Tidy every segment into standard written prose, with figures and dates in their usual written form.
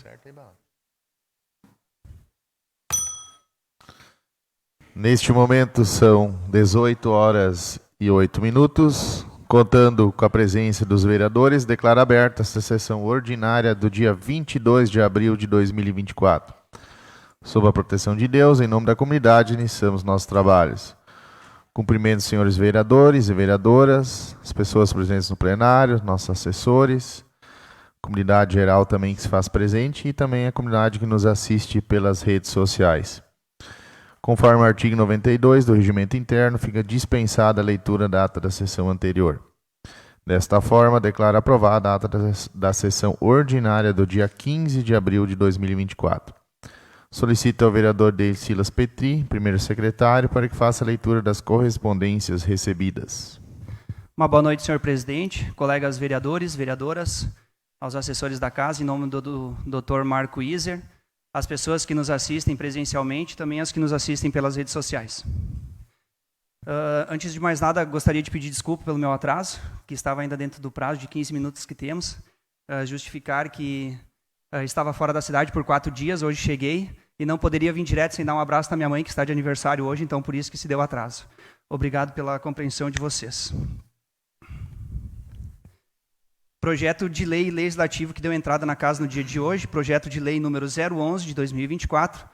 Certo aí, Bala. Neste momento são 18h08. Contando com a presença dos vereadores, declaro aberta esta sessão ordinária do dia 22 de abril de 2024. Sob a proteção de Deus, em nome da comunidade, iniciamos nossos trabalhos. Cumprimento os senhores vereadores e vereadoras, as pessoas presentes no plenário, nossos assessores, comunidade geral também que se faz presente e também a comunidade que nos assiste pelas redes sociais. Conforme o artigo 92 do Regimento Interno, fica dispensada a leitura da ata da sessão anterior. Desta forma, declaro aprovada a ata da sessão ordinária do dia 15 de abril de 2024. Solicito ao vereador Deir Silas Petri, primeiro secretário, para que faça a leitura das correspondências recebidas. Uma boa noite, senhor presidente, colegas vereadores, vereadoras, aos assessores da casa, em nome do Dr. Marco Iser, as pessoas que nos assistem presencialmente, também as que nos assistem pelas redes sociais. Antes de mais nada, gostaria de pedir desculpa pelo meu atraso, que estava ainda dentro do prazo de 15 minutos que temos. Justificar que estava fora da cidade por 4 dias, hoje cheguei, e não poderia vir direto sem dar um abraço na minha mãe, que está de aniversário hoje, então por isso que se deu atraso. Obrigado pela compreensão de vocês. Projeto de lei legislativo que deu entrada na casa no dia de hoje, projeto de lei número 011 de 2024,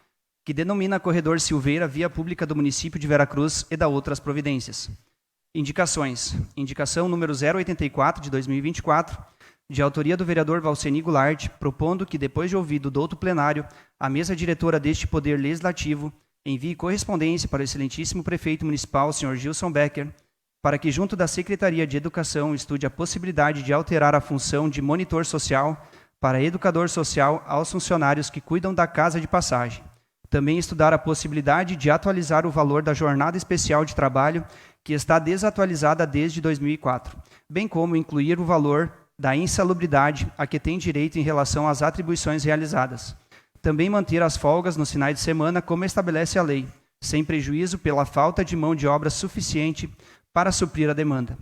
que denomina Corredor Silveira via pública do município de Veracruz e da outras providências. Indicações. Indicação número 084 de 2024, de autoria do vereador Valceni Goulart, propondo que, depois de ouvido o douto plenário, a mesa diretora deste Poder Legislativo envie correspondência para o excelentíssimo prefeito municipal, Sr. Gilson Becker, para que, junto da Secretaria de Educação, estude a possibilidade de alterar a função de monitor social para educador social aos funcionários que cuidam da casa de passagem. Também estudar a possibilidade de atualizar o valor da jornada especial de trabalho, que está desatualizada desde 2004, bem como incluir o valor da insalubridade a que tem direito em relação às atribuições realizadas. Também manter as folgas nos finais de semana, como estabelece a lei, sem prejuízo pela falta de mão de obra suficiente para suprir a demanda.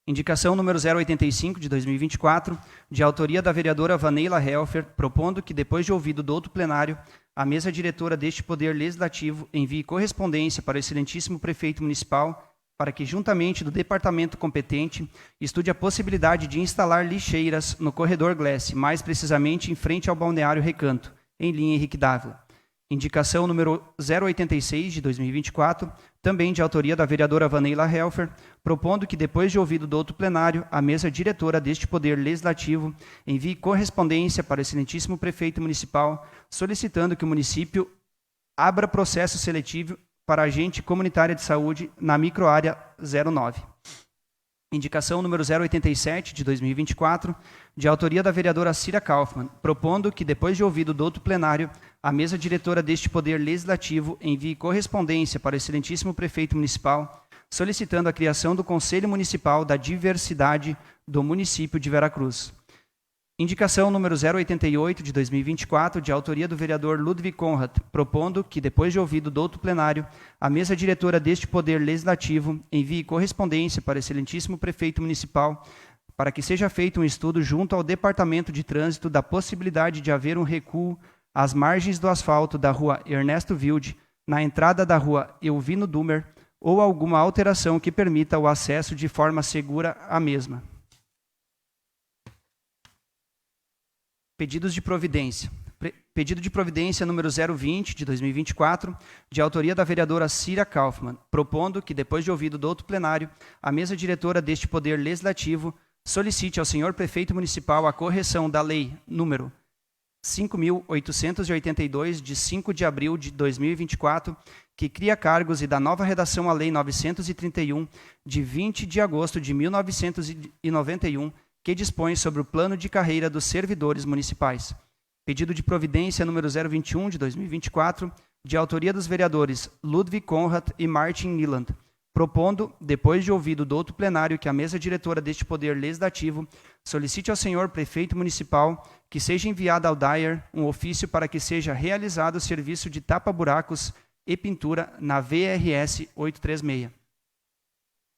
Indicação número 085 de 2024, de autoria da vereadora Vaneila Helfer, propondo que, depois de ouvido o douto plenário, a mesa diretora deste Poder Legislativo envie correspondência para o excelentíssimo prefeito municipal para que, juntamente do departamento competente, estude a possibilidade de instalar lixeiras no corredor Glesse, mais precisamente em frente ao balneário Recanto, em linha Henrique Dávila. Indicação número 086 de 2024, também de autoria da vereadora Vaneila Helfer, propondo que, depois de ouvido o douto plenário, a mesa diretora deste Poder Legislativo envie correspondência para o excelentíssimo prefeito municipal, solicitando que o município abra processo seletivo para agente comunitária de saúde na microárea 09. Indicação número 087 de 2024, de autoria da vereadora Cira Kaufmann, propondo que, depois de ouvido o douto plenário, a mesa diretora deste Poder Legislativo envie correspondência para o excelentíssimo prefeito municipal, solicitando a criação do Conselho Municipal da Diversidade do município de Veracruz. Indicação número 088 de 2024, de autoria do vereador Ludwig Conrad, propondo que, depois de ouvido o douto plenário, a mesa diretora deste Poder Legislativo envie correspondência para o excelentíssimo prefeito municipal para que seja feito um estudo junto ao Departamento de Trânsito da possibilidade de haver um recuo às margens do asfalto da rua Ernesto Wilde, na entrada da rua Elvino Dumer, ou alguma alteração que permita o acesso de forma segura à mesma. Pedidos de providência. Pedido de providência número 020 de 2024, de autoria da vereadora Cira Kaufmann, propondo que, depois de ouvido o douto plenário, a mesa diretora deste Poder Legislativo solicite ao senhor prefeito municipal a correção da lei número 5.882, de 5 de abril de 2024, que cria cargos, e da nova redação à lei 931, de 20 de agosto de 1991, que dispõe sobre o plano de carreira dos servidores municipais. Pedido de providência número 021 de 2024, de autoria dos vereadores Ludwig Conrad e Martin Niland, propondo, depois de ouvido o douto plenário, que a mesa diretora deste Poder Legislativo solicite ao senhor prefeito municipal que seja enviado ao DAER um ofício para que seja realizado o serviço de tapa-buracos e pintura na VRS 836.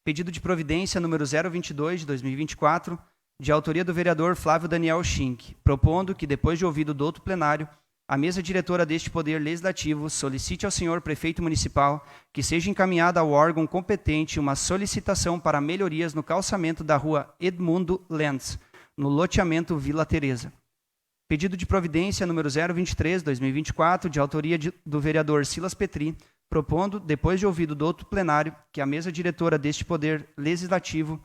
Pedido de providência número 022 de 2024, de autoria do vereador Flávio Daniel Schink, propondo que, depois de ouvido o douto plenário, a mesa diretora deste Poder Legislativo solicite ao senhor prefeito municipal que seja encaminhada ao órgão competente uma solicitação para melhorias no calçamento da rua Edmundo Lenz, no loteamento Vila Teresa. Pedido de providência número 023/2024, de autoria do vereador Silas Petri, propondo, depois de ouvido o douto plenário, que a mesa diretora deste Poder Legislativo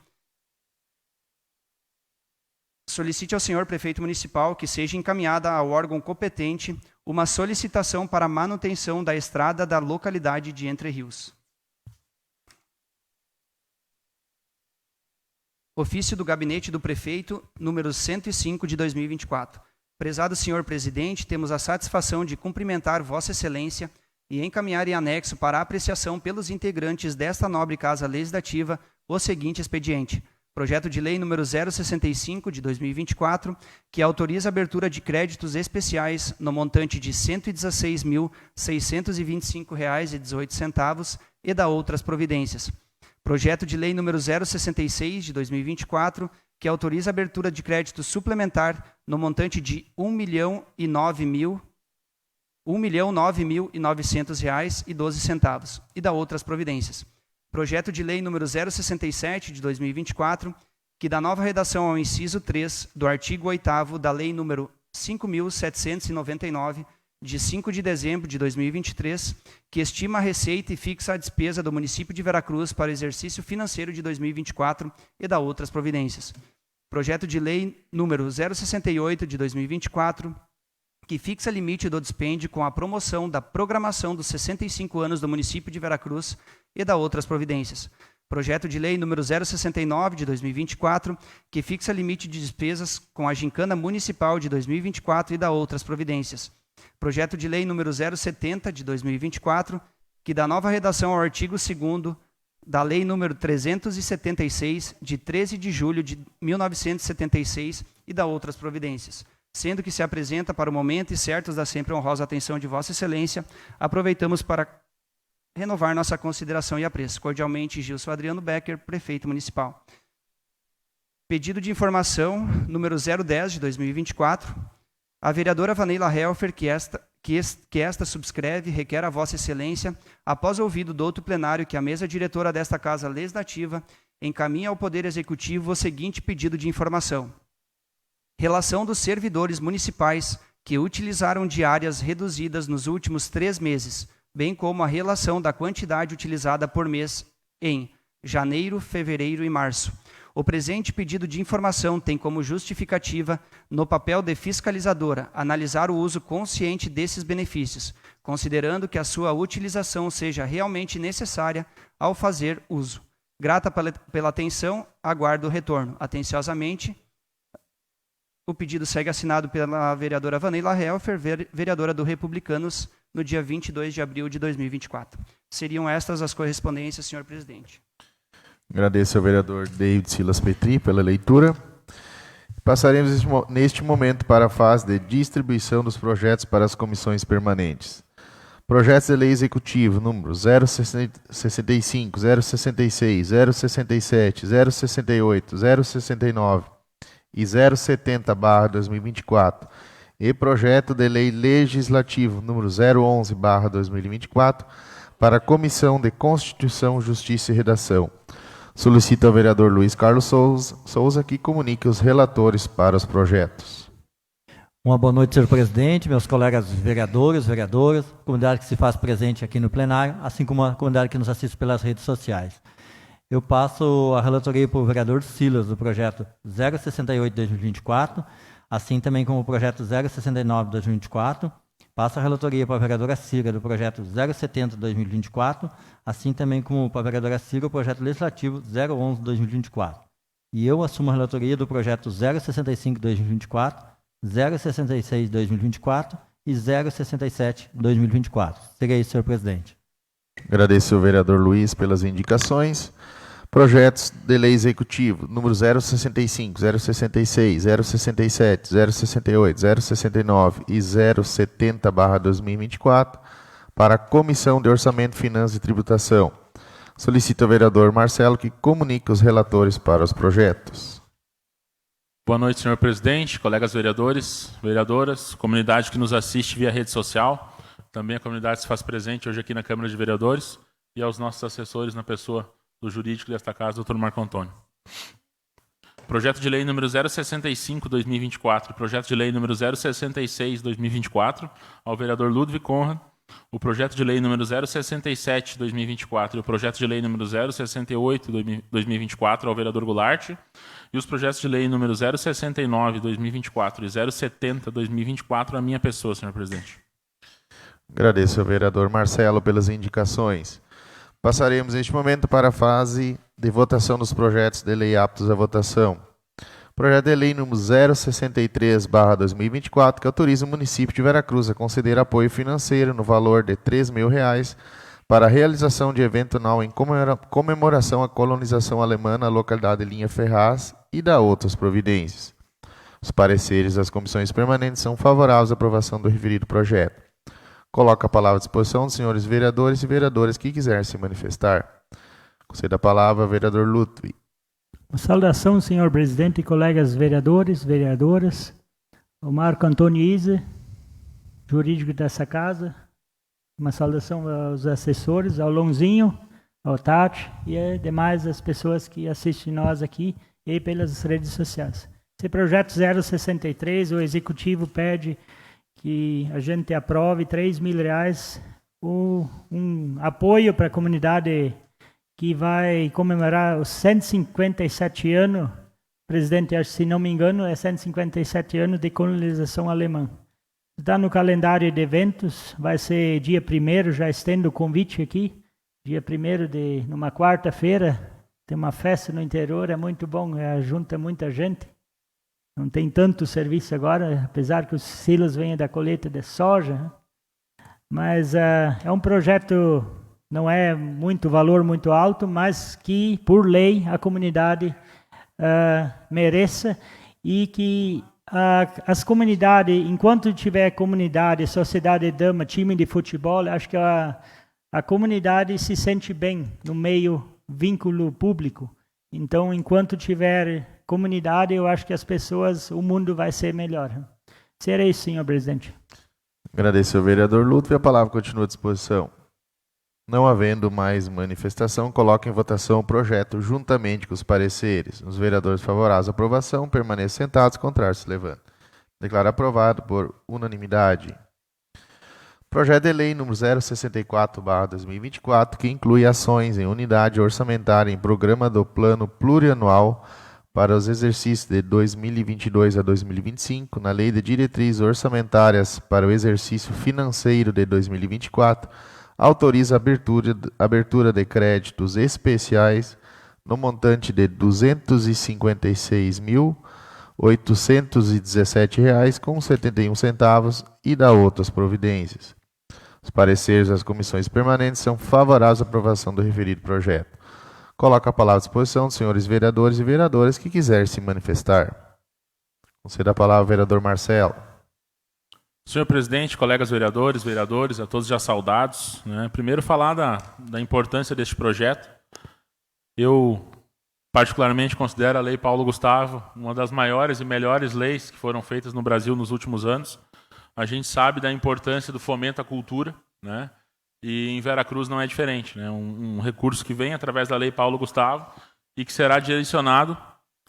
solicite ao senhor prefeito municipal que seja encaminhada ao órgão competente uma solicitação para a manutenção da estrada da localidade de Entre Rios. Ofício do Gabinete do Prefeito, número 105 de 2024. Prezado senhor presidente, temos a satisfação de cumprimentar Vossa Excelência e encaminhar em anexo para apreciação pelos integrantes desta nobre Casa Legislativa o seguinte expediente. Projeto de Lei número 065 de 2024, que autoriza a abertura de créditos especiais no montante de R$ 116.625,18 e da outras providências. Projeto de Lei número 066 de 2024, que autoriza a abertura de crédito suplementar no montante de R$ 1.009.900,12 e da outras providências. Projeto de Lei número 067 de 2024, que dá nova redação ao inciso 3 do artigo 8º da Lei número 5.799, de 5 de dezembro de 2023, que estima a receita e fixa a despesa do município de Veracruz para o exercício financeiro de 2024 e da outras providências. Projeto de Lei número 068 de 2024, que fixa limite do dispêndio com a promoção da programação dos 65 anos do município de Veracruz e da outras providências. Projeto de Lei número 069 de 2024, que fixa limite de despesas com a gincana municipal de 2024 e da outras providências. Projeto de Lei número 070 de 2024, que dá nova redação ao artigo 2º da Lei número 376 de 13 de julho de 1976 e da outras providências. Sendo que se apresenta para o momento e certos da sempre honrosa atenção de Vossa Excelência, aproveitamos para renovar nossa consideração e apreço. Cordialmente, Gilson Adriano Becker, Prefeito Municipal. Pedido de informação, número 010 de 2024. A vereadora Vaneila Helfer, que esta subscreve, requer a Vossa Excelência, após ouvido do douto plenário, que a mesa diretora desta Casa Legislativa encaminhe ao Poder Executivo o seguinte pedido de informação. Relação dos servidores municipais que utilizaram diárias reduzidas nos últimos 3 meses, bem como a relação da quantidade utilizada por mês em janeiro, fevereiro e março. O presente pedido de informação tem como justificativa, no papel de fiscalizadora, analisar o uso consciente desses benefícios, considerando que a sua utilização seja realmente necessária ao fazer uso. Grata pela atenção, aguardo o retorno. Atenciosamente, o pedido segue assinado pela vereadora Vaneila Helfer, vereadora do Republicanos, no dia 22 de abril de 2024. Seriam estas as correspondências, senhor presidente. Agradeço ao vereador David Silas Petri pela leitura. Passaremos neste momento para a fase de distribuição dos projetos para as comissões permanentes. Projetos de lei executivo número 065, 066, 067, 068, 069 e 070/2024 e projeto de lei legislativo número 011/2024 para a Comissão de Constituição, Justiça e Redação. Solicito ao vereador Luiz Carlos Souza que comunique os relatores para os projetos. Uma boa noite, senhor presidente, meus colegas vereadores, vereadoras, comunidade que se faz presente aqui no plenário, assim como a comunidade que nos assiste pelas redes sociais. Eu passo a relatoria para o vereador Silas do projeto 068 de 2024, assim também como o projeto 069 de 2024. Passo a relatoria para a vereadora Cira do projeto 070 de 2024, assim também como para a vereadora Cira o projeto legislativo 011 de 2024. E eu assumo a relatoria do projeto 065 de 2024, 066 de 2024 e 067 de 2024. Seria isso, senhor presidente. Agradeço ao vereador Luiz pelas indicações. Projetos de lei executivo, número 065, 066, 067, 068, 069 e 070/2024 para a Comissão de Orçamento, Finanças e Tributação. Solicito ao vereador Marcelo que comunique os relatores para os projetos. Boa noite, senhor presidente, colegas vereadores, vereadoras, comunidade que nos assiste via rede social, também a comunidade que se faz presente hoje aqui na Câmara de Vereadores e aos nossos assessores na pessoa do jurídico desta casa, doutor Marco Antônio. Projeto de lei número 065/2024, projeto de lei número 066/2024, ao vereador Ludwig Conrad, o projeto de lei número 067/2024 e o projeto de lei número 068/2024 ao vereador Goulart, e os projetos de lei número 069/2024 e 070/2024 à minha pessoa, senhor presidente. Agradeço ao vereador Marcelo pelas indicações. Passaremos neste momento para a fase de votação dos projetos de lei aptos à votação. Projeto de lei número 063/2024, que autoriza o município de Veracruz a conceder apoio financeiro no valor de R$ 3.000 para a realização de evento anual em comemoração à colonização alemã na localidade de Linha Ferraz e da outras providências. Os pareceres das comissões permanentes são favoráveis à aprovação do referido projeto. Coloco a palavra à disposição dos senhores vereadores e vereadoras que quiserem se manifestar. Concedo a palavra ao vereador Ludwig. Uma saudação, senhor presidente e colegas vereadores, vereadoras, ao Marco Antônio Ise, jurídico dessa casa. Uma saudação aos assessores, ao Lonzinho, ao Tati e a demais as pessoas que assistem nós aqui e pelas redes sociais. Esse projeto 063, o executivo pede que a gente aprove R$ 3.000, um apoio para a comunidade que vai comemorar os 157 anos, presidente, acho, se não me engano, é 157 anos de colonização alemã. Está no calendário de eventos, vai ser dia 1º, já estendo o convite aqui, dia 1º, numa quarta-feira, tem uma festa no interior, é muito bom, junta muita gente. Não tem tanto serviço agora, apesar que os silos venham da colheita de soja, né? Mas é um projeto, não é muito valor muito alto, mas que, por lei, a comunidade mereça e que as comunidades, enquanto tiver comunidade, sociedade de dama, time de futebol, acho que a comunidade se sente bem no meio vínculo público. Então, enquanto tiver comunidade, eu acho que as pessoas, o mundo vai ser melhor. Será isso, senhor presidente. Agradeço ao vereador Ludwig. A palavra continua à disposição. Não havendo mais manifestação, coloco em votação o projeto juntamente com os pareceres. Os vereadores favoráveis à aprovação permaneçam sentados, contrários se levantam. Declaro aprovado por unanimidade. Projeto de lei número 064/2024, que inclui ações em unidade orçamentária em programa do Plano Plurianual para os exercícios de 2022 a 2025, na Lei de Diretrizes Orçamentárias para o exercício financeiro de 2024, autoriza a abertura de créditos especiais no montante de R$ 256.817,71 e da outras providências. Os pareceres das comissões permanentes são favoráveis à aprovação do referido projeto. Coloco a palavra à disposição dos senhores vereadores e vereadoras que quiserem se manifestar. Concedo a palavra ao vereador Marcelo. Senhor presidente, colegas vereadores, vereadores, a todos já saudados, né? Primeiro falar da importância deste projeto. Eu particularmente considero a Lei Paulo Gustavo uma das maiores e melhores leis que foram feitas no Brasil nos últimos anos. A gente sabe da importância do fomento à cultura, né? E em Veracruz não é diferente, né? Um recurso que vem através da Lei Paulo Gustavo e que será direcionado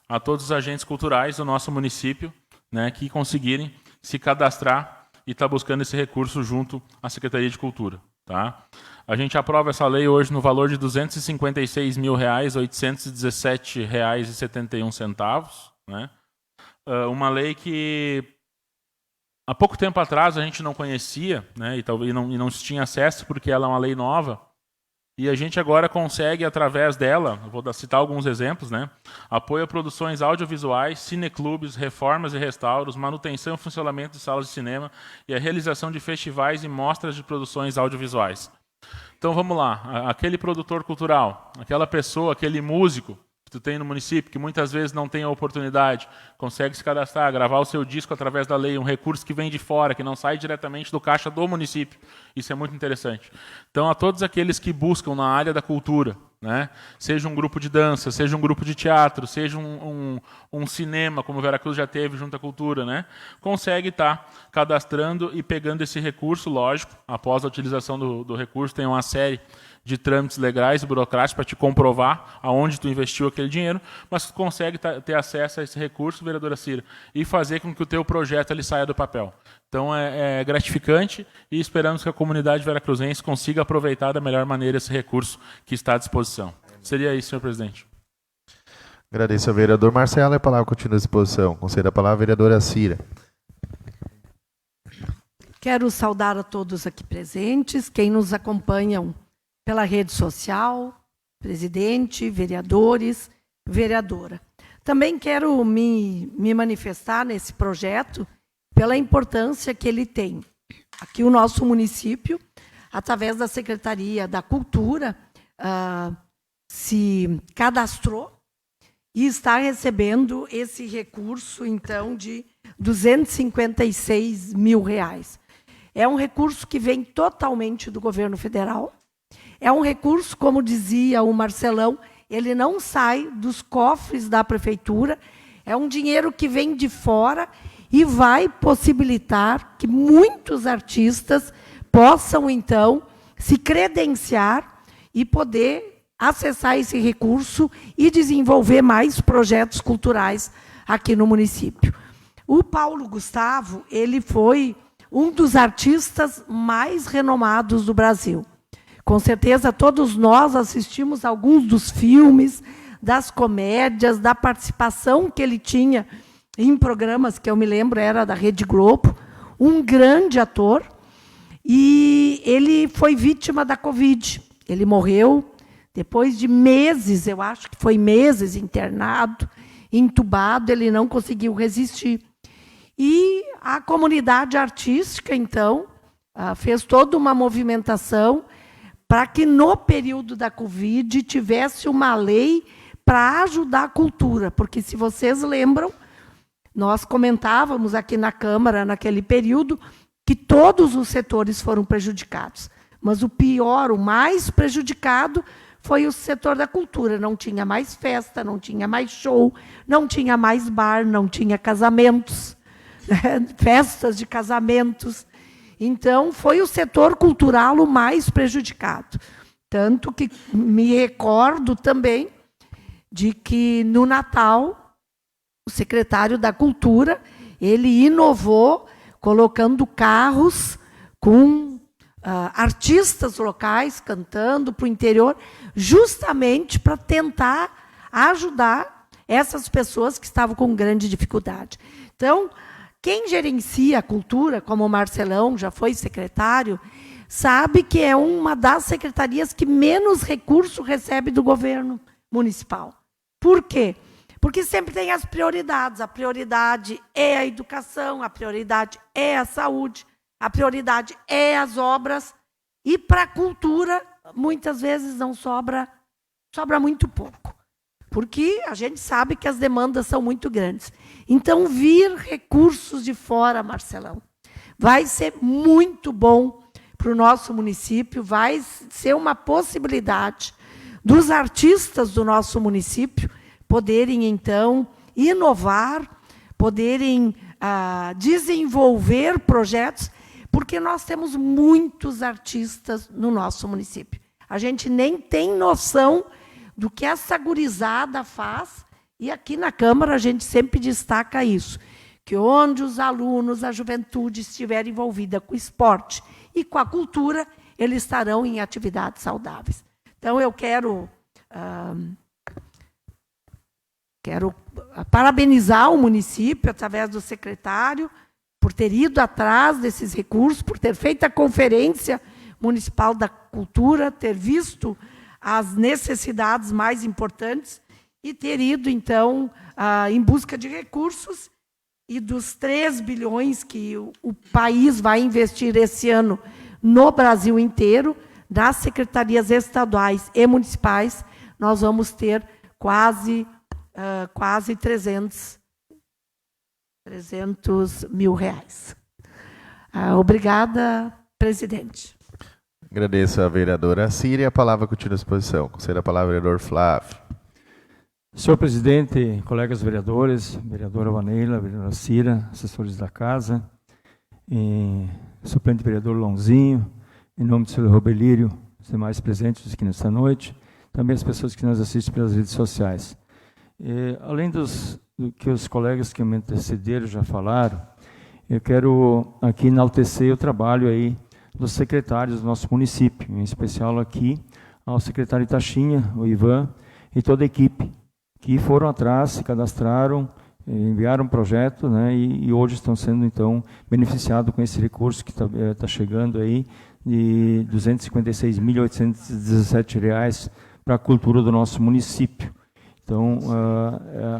a todos os agentes culturais do nosso município, né, que conseguirem se cadastrar e estar buscando esse recurso junto à Secretaria de Cultura. Tá? A gente aprova essa lei hoje no valor de R$ 256.817,71, né? Uma lei que há pouco tempo atrás a gente não conhecia, né, e talvez não se tinha acesso porque ela é uma lei nova, e a gente agora consegue, através dela, vou citar alguns exemplos, né, apoio a produções audiovisuais, cineclubes, reformas e restauros, manutenção e funcionamento de salas de cinema e a realização de festivais e mostras de produções audiovisuais. Então vamos lá, aquele produtor cultural, aquela pessoa, aquele músico que tu tem no município, que muitas vezes não tem a oportunidade, consegue se cadastrar, gravar o seu disco através da lei, um recurso que vem de fora, que não sai diretamente do caixa do município. Isso é muito interessante. Então, a todos aqueles que buscam na área da cultura, né? Seja um grupo de dança, seja um grupo de teatro, seja um cinema, como o Veracruz já teve junto à cultura, né? Consegue estar cadastrando e pegando esse recurso, lógico, após a utilização do recurso, tem uma série de trâmites legais e burocráticos para te comprovar aonde tu investiu aquele dinheiro, mas tu consegue ter acesso a esse recurso, vereadora Cira, e fazer com que o teu projeto ele saia do papel. Então é gratificante e esperamos que a comunidade veracruzense consiga aproveitar da melhor maneira esse recurso que está à disposição. Seria isso, senhor presidente. Agradeço ao vereador Marcelo e a palavra continua à disposição. Conceda a palavra à vereadora Cira. Quero saudar a todos aqui presentes, quem nos acompanham pela rede social, presidente, vereadores, vereadora. Também quero me manifestar nesse projeto pela importância que ele tem. Aqui o nosso município, através da Secretaria da Cultura, se cadastrou e está recebendo esse recurso, então, de R$256 mil. É um recurso que vem totalmente do governo federal. É um recurso, como dizia o Marcelão, ele não sai dos cofres da prefeitura, é um dinheiro que vem de fora e vai possibilitar que muitos artistas possam, então, se credenciar e poder acessar esse recurso e desenvolver mais projetos culturais aqui no município. O Paulo Gustavo, ele foi um dos artistas mais renomados do Brasil. Com certeza, todos nós assistimos alguns dos filmes, das comédias, da participação que ele tinha em programas que eu me lembro era da Rede Globo, um grande ator, e ele foi vítima da Covid. Ele morreu depois de meses, eu acho que foi meses internado, entubado, ele não conseguiu resistir. E a comunidade artística, então, fez toda uma movimentação para que, no período da Covid, tivesse uma lei para ajudar a cultura. Porque, se vocês lembram, nós comentávamos aqui na Câmara, naquele período, que todos os setores foram prejudicados. Mas o pior, o mais prejudicado, foi o setor da cultura. Não tinha mais festa, não tinha mais show, não tinha mais bar, não tinha casamentos, festas de casamentos. Então, foi o setor cultural o mais prejudicado. Tanto que me recordo também de que, no Natal, o secretário da Cultura, ele inovou, colocando carros com artistas locais cantando para o interior, justamente para tentar ajudar essas pessoas que estavam com grande dificuldade. Então, quem gerencia a cultura, como o Marcelão já foi secretário, sabe que é uma das secretarias que menos recurso recebe do governo municipal. Por quê? Porque sempre tem as prioridades. A prioridade é a educação, a prioridade é a saúde, a prioridade é as obras. E para a cultura, muitas vezes não sobra muito pouco. Porque a gente sabe que as demandas são muito grandes. Então, vir recursos de fora, Marcelão, vai ser muito bom para o nosso município, vai ser uma possibilidade dos artistas do nosso município poderem, então, inovar, poderem desenvolver projetos, porque nós temos muitos artistas no nosso município. A gente nem tem noção do que essa gurizada faz, e aqui na Câmara a gente sempre destaca isso, que onde os alunos, a juventude estiver envolvida com o esporte e com a cultura, eles estarão em atividades saudáveis. Então, eu quero parabenizar o município, através do secretário, por ter ido atrás desses recursos, por ter feito a Conferência Municipal da Cultura, ter visto as necessidades mais importantes e ter ido, então, em busca de recursos, e dos 3 bilhões que o país vai investir esse ano no Brasil inteiro, das secretarias estaduais e municipais, nós vamos ter quase 300 mil reais. Obrigada, presidente. Agradeço a vereadora Cira e a palavra continua à disposição. Conselho a palavra, vereador Flávio. Senhor presidente, colegas vereadores, vereadora Vaneila, vereadora Cira, assessores da casa, suplente vereador Lonzinho, em nome do senhor Robelírio, os demais presentes aqui nesta noite, também as pessoas que nos assistem pelas redes sociais. Além do que os colegas que me antecederam já falaram, eu quero aqui enaltecer o trabalho aí dos secretários do nosso município, em especial aqui ao secretário Taxinha, o Ivan, e toda a equipe, que foram atrás, se cadastraram, enviaram um projeto, né, e hoje estão sendo, então, beneficiados com esse recurso que está chegando aí, de R$ 256.817 para a cultura do nosso município. Então,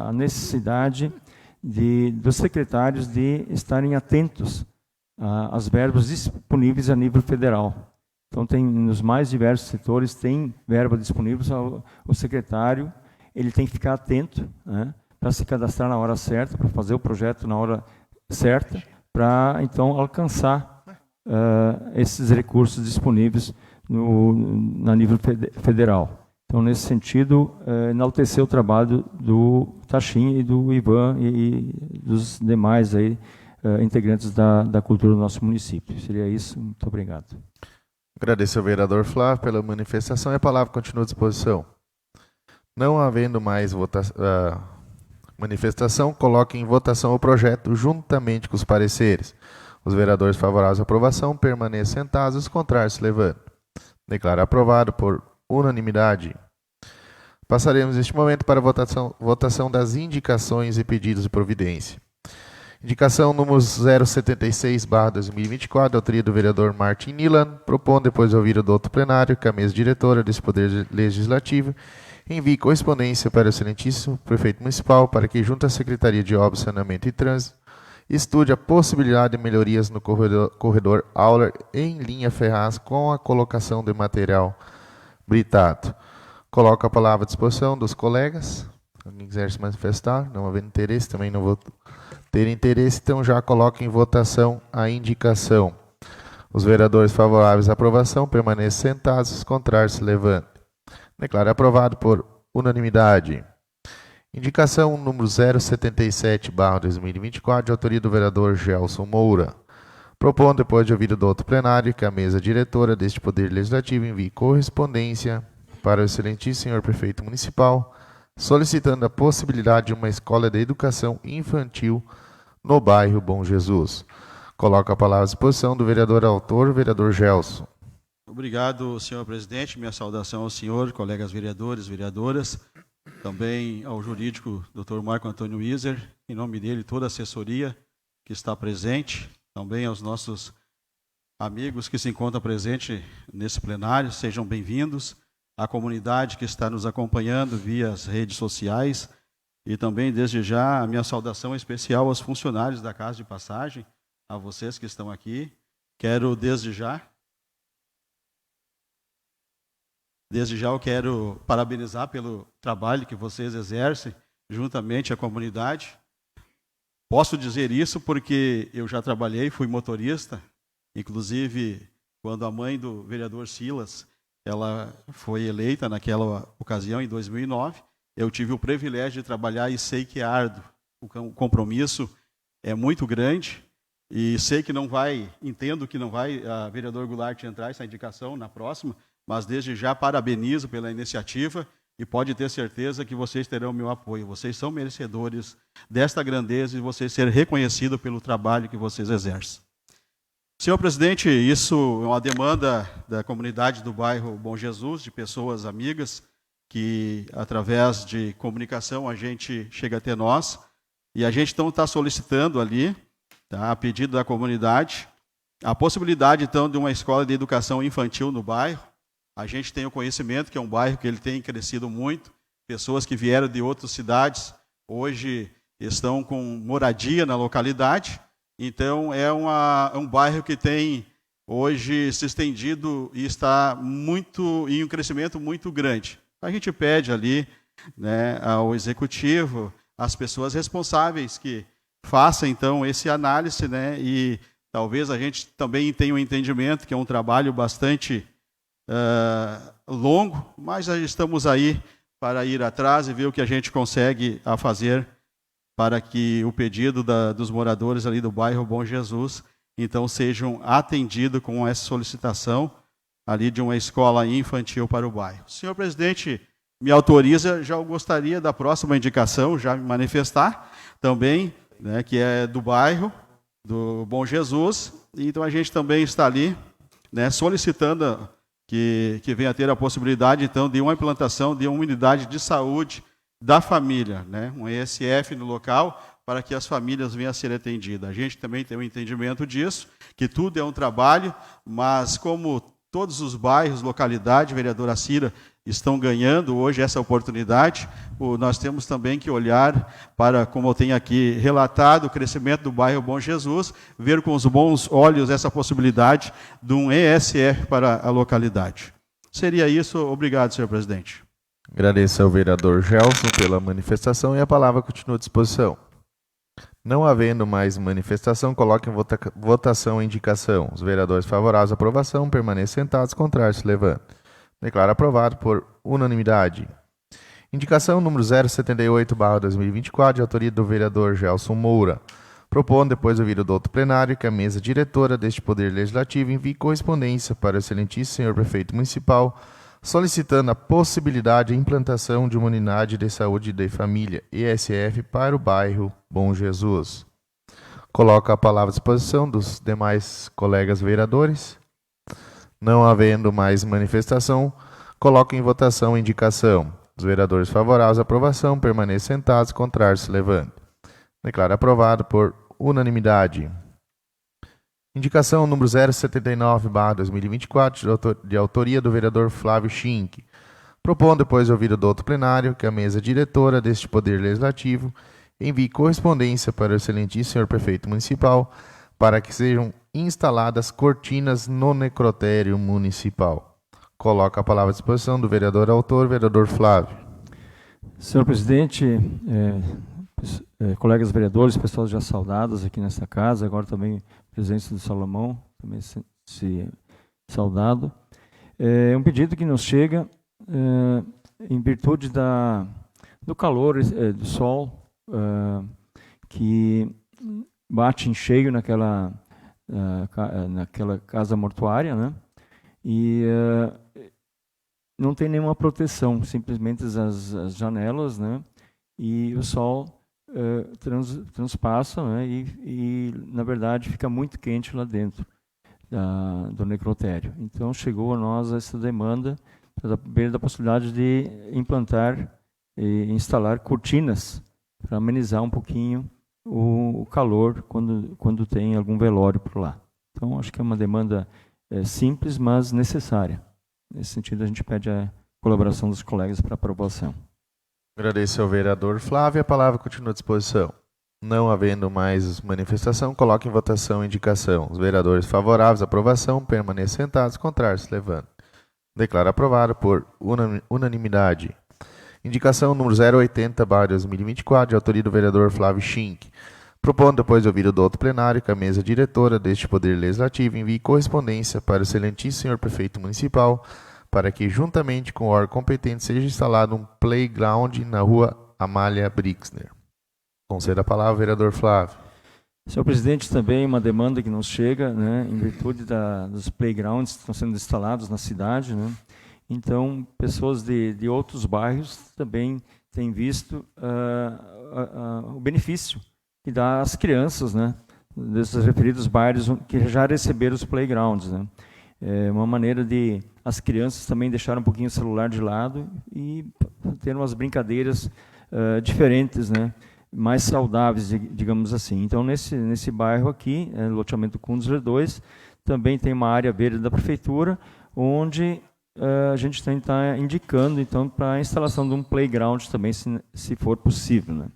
a necessidade dos secretários de estarem atentos às verbas disponíveis a nível federal. Então, tem nos mais diversos setores, tem verba disponível, o secretário ele tem que ficar atento, né, para se cadastrar na hora certa, para fazer o projeto na hora certa, para, então, alcançar esses recursos disponíveis na nível federal. Então, nesse sentido, enaltecer o trabalho do Taxinha e do Ivan e dos demais aí, integrantes da cultura do nosso município. Seria isso. Muito obrigado. Agradeço ao vereador Flávio pela manifestação e a palavra continua à disposição. Não havendo mais manifestação, coloque em votação o projeto juntamente com os pareceres. Os vereadores favoráveis à aprovação permaneçam sentados, os contrários se levantam. Declaro aprovado por unanimidade. Passaremos neste momento para a votação das indicações e pedidos de providência. Indicação número 076/2024, da autoria do vereador Martin Nilan, propondo, depois de ouvir o douto plenário, que a mesa diretora desse Poder Legislativo envie correspondência para o excelentíssimo prefeito municipal para que, junto à Secretaria de Obras, Saneamento e Trânsito, estude a possibilidade de melhorias no corredor Auler em linha Ferraz com a colocação de material britado. Coloco a palavra à disposição dos colegas. Alguém quiser se manifestar? Não havendo interesse, também não vou ter interesse, então já coloco em votação a indicação. Os vereadores favoráveis à aprovação permaneçam sentados, os contrários se levantem. Declaro aprovado por unanimidade. Indicação número 077/2024, de autoria do vereador Gelson Moura. Propondo, depois de ouvido do outro plenário, que a mesa diretora deste Poder Legislativo envie correspondência para o excelentíssimo senhor prefeito municipal, solicitando a possibilidade de uma escola de educação infantil no bairro Bom Jesus. Coloco a palavra à disposição do vereador autor, vereador Gelson. Obrigado, senhor presidente. Minha saudação ao senhor, colegas vereadores, vereadoras, também ao jurídico Dr. Marco Antônio Iser, em nome dele, toda a assessoria que está presente, também aos nossos amigos que se encontram presentes nesse plenário, sejam bem-vindos, à comunidade que está nos acompanhando via as redes sociais e também, desde já, a minha saudação especial aos funcionários da Casa de Passagem, a vocês que estão aqui. Quero, desde já eu quero parabenizar pelo trabalho que vocês exercem juntamente à comunidade. Posso dizer isso porque eu já trabalhei, fui motorista, inclusive quando a mãe do vereador Silas, ela foi eleita naquela ocasião, em 2009, eu tive o privilégio de trabalhar e sei que é árduo. O compromisso é muito grande e sei que não vai, entendo que não vai a vereador Goulart entrar essa indicação na próxima, mas desde já parabenizo pela iniciativa e pode ter certeza que vocês terão meu apoio. Vocês são merecedores desta grandeza e vocês serem reconhecidos pelo trabalho que vocês exercem. Senhor presidente, isso é uma demanda da comunidade do bairro Bom Jesus, de pessoas amigas, que através de comunicação a gente chega até nós, e a gente então está solicitando ali, tá, a pedido da comunidade, a possibilidade então de uma escola de educação infantil no bairro. A gente tem o conhecimento que é um bairro que ele tem crescido muito, pessoas que vieram de outras cidades, hoje estão com moradia na localidade. Então, é um bairro que tem hoje se estendido e está em um crescimento muito grande. A gente pede ali, né, ao executivo, às pessoas responsáveis que façam, então, esse análise, né, e talvez a gente também tenha um entendimento que é um trabalho bastante longo, mas estamos aí para ir atrás e ver o que a gente consegue a fazer para que o pedido dos moradores ali do bairro Bom Jesus, então, sejam atendidos com essa solicitação ali de uma escola infantil para o bairro. Senhor presidente, me autoriza, já gostaria da próxima indicação, já me manifestar também, né, que é do bairro do Bom Jesus. Então, a gente também está ali, né, solicitando que venha a ter a possibilidade, então, de uma implantação de uma unidade de saúde da família, né, um ESF no local, para que as famílias venham a ser atendidas. A gente também tem um entendimento disso, que tudo é um trabalho, mas como todos os bairros, localidade, vereadora Cira, estão ganhando hoje essa oportunidade, nós temos também que olhar para, como eu tenho aqui relatado, o crescimento do bairro Bom Jesus, ver com os bons olhos essa possibilidade de um ESF para a localidade. Seria isso. Obrigado, senhor presidente. Agradeço ao vereador Gelson pela manifestação e a palavra continua à disposição. Não havendo mais manifestação, coloque em votação a indicação. Os vereadores favoráveis à aprovação permaneçam sentados, contrários se levantam. Declaro aprovado por unanimidade. Indicação número 078/2024, de autoria do vereador Gelson Moura. Propondo, depois do ouvido do outro plenário, que a mesa diretora deste Poder Legislativo envie correspondência para o excelentíssimo senhor prefeito municipal, solicitando a possibilidade de implantação de uma unidade de saúde de família, ESF, para o bairro Bom Jesus. Coloco a palavra à disposição dos demais colegas vereadores. Não havendo mais manifestação, coloco em votação a indicação. Os vereadores favoráveis à aprovação permaneçam sentados, contrários se levantem. Declaro aprovado por unanimidade. Indicação número 079/2024, de autoria do vereador Flávio Schink. Propondo, depois de ouvido do outro plenário, que a mesa diretora deste Poder Legislativo envie correspondência para o excelentíssimo senhor prefeito municipal para que sejam instaladas cortinas no necrotério municipal. Coloco a palavra à disposição do vereador autor, vereador Flávio. Senhor presidente, colegas vereadores, pessoas já saudadas aqui nesta casa, agora também presença do Salomão, também se saudado. É um pedido que nos chega em virtude do calor do sol que bate em cheio naquela casa mortuária, né? E não tem nenhuma proteção, simplesmente as janelas, né? E o sol transpassa, né? E, na verdade, fica muito quente lá dentro do necrotério. Então, chegou a nós essa demanda da possibilidade de implantar e instalar cortinas para amenizar um pouquinho o calor quando tem algum velório por lá. Então, acho que é uma demanda simples, mas necessária. Nesse sentido, a gente pede a colaboração dos colegas para aprovação. Agradeço ao vereador Flávio. A palavra continua à disposição. Não havendo mais manifestação, coloque em votação a indicação. Os vereadores favoráveis à aprovação permaneçam sentados, contrários se levantam. Declaro aprovado por unanimidade. Indicação número 080/2024, de autoria do vereador Flávio Schink. Propondo, depois do ouvido do outro plenário, que a mesa diretora deste Poder Legislativo envie correspondência para o excelentíssimo senhor prefeito municipal para que, juntamente com o órgão competente, seja instalado um playground na rua Amália Brixner. Conceda a palavra ao vereador Flávio. Senhor presidente, também uma demanda que nos chega, né, em virtude dos playgrounds que estão sendo instalados na cidade, né? Então, pessoas de outros bairros também têm visto o benefício que dá às crianças, né, desses referidos bairros que já receberam os playgrounds, né? É uma maneira de as crianças também deixarem um pouquinho o celular de lado e ter umas brincadeiras diferentes, né, mais saudáveis, digamos assim. Então, nesse bairro aqui, loteamento Cundizer 2, também tem uma área verde da prefeitura, onde a gente está indicando, então, para a instalação de um playground também, se for possível, né?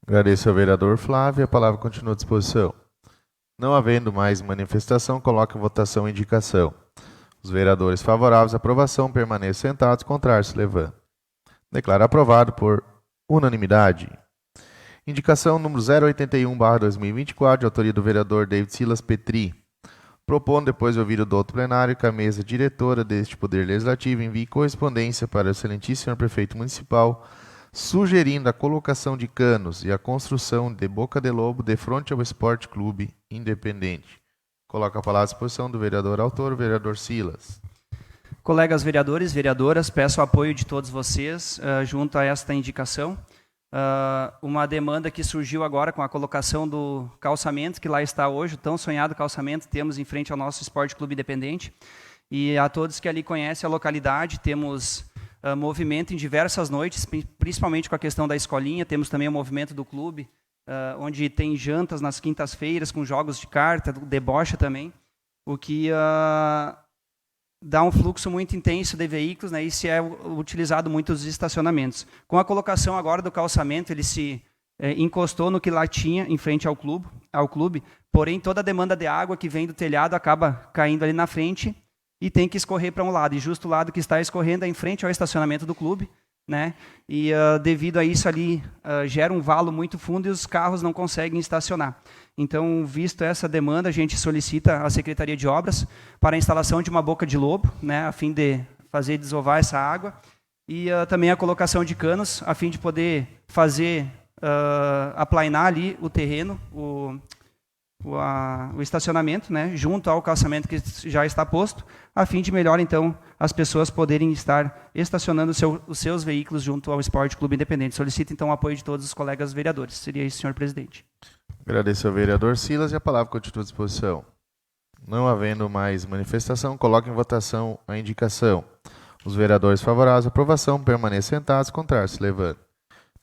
Agradeço ao vereador Flávio. A palavra continua à disposição. Não havendo mais manifestação, coloque em votação a indicação. Os vereadores favoráveis à aprovação permaneçam sentados, contrários se levantam. Declaro aprovado por unanimidade. Indicação número 081/2024, de autoria do vereador David Silas Petri. propondo, depois de ouvir o douto plenário, que a mesa diretora deste Poder Legislativo envie correspondência para o excelentíssimo senhor prefeito municipal, sugerindo a colocação de canos e a construção de boca de lobo de frente ao Esporte Clube Independente. Coloco a palavra à disposição do vereador autor, o vereador Silas. Colegas vereadores, vereadoras, peço o apoio de todos vocês junto a esta indicação. Uma demanda que surgiu agora com a colocação do calçamento, que lá está hoje, o tão sonhado calçamento, temos em frente ao nosso Esporte Clube Independente. E a todos que ali conhecem a localidade, temos movimento em diversas noites, principalmente com a questão da escolinha, temos também o movimento do clube, onde tem jantas nas quintas-feiras com jogos de carta, debocha também, o que dá um fluxo muito intenso de veículos, né, e se é utilizado muito os estacionamentos. Com a colocação agora do calçamento, ele se encostou no que lá tinha em frente ao clube, porém toda a demanda de água que vem do telhado acaba caindo ali na frente e tem que escorrer para um lado, e justo o lado que está escorrendo é em frente ao estacionamento do clube, né, e devido a isso ali gera um valo muito fundo e os carros não conseguem estacionar. Então, visto essa demanda, a gente solicita à Secretaria de Obras para a instalação de uma boca de lobo, né, a fim de fazer desovar essa água, e também a colocação de canos, a fim de poder fazer, aplainar ali o terreno, o estacionamento, né, junto ao calçamento que já está posto, a fim de melhor, então, as pessoas poderem estar estacionando os seus veículos junto ao Esporte Clube Independente. Solicito, então, o apoio de todos os colegas vereadores. Seria isso, senhor presidente. Agradeço ao vereador Silas e a palavra continua à disposição. Não havendo mais manifestação, coloco em votação a indicação. Os vereadores favoráveis à aprovação permaneçam sentados, contrários se levantam.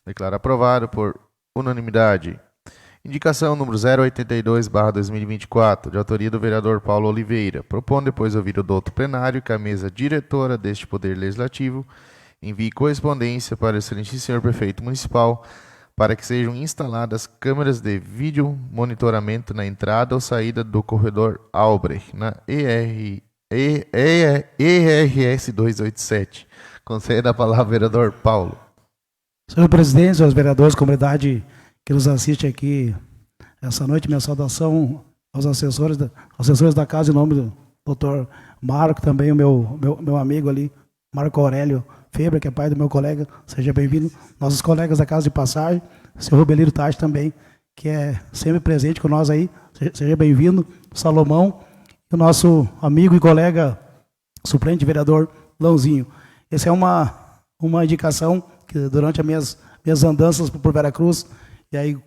Declaro aprovado por unanimidade. Indicação número 082/2024, de autoria do vereador Paulo Oliveira, propondo, depois de ouvir o douto plenário, que a mesa diretora deste Poder Legislativo envie correspondência para o excelentíssimo senhor prefeito municipal para que sejam instaladas câmeras de vídeo monitoramento na entrada ou saída do corredor Albrecht, na ERS 287. Concede a palavra ao vereador Paulo. Senhor presidente, senhores vereadores, comunidade que nos assiste aqui essa noite, minha saudação aos assessores da casa, em nome do doutor Marco, também o meu amigo ali, Marco Aurélio Febre, que é pai do meu colega, seja bem-vindo. Nossos colegas da Casa de Passagem, o senhor Rubelino Tati também, que é sempre presente com nós aí, seja bem-vindo. Salomão, e o nosso amigo e colega suplente vereador Lãozinho. Essa é uma indicação que durante as minhas andanças por Veracruz, e aí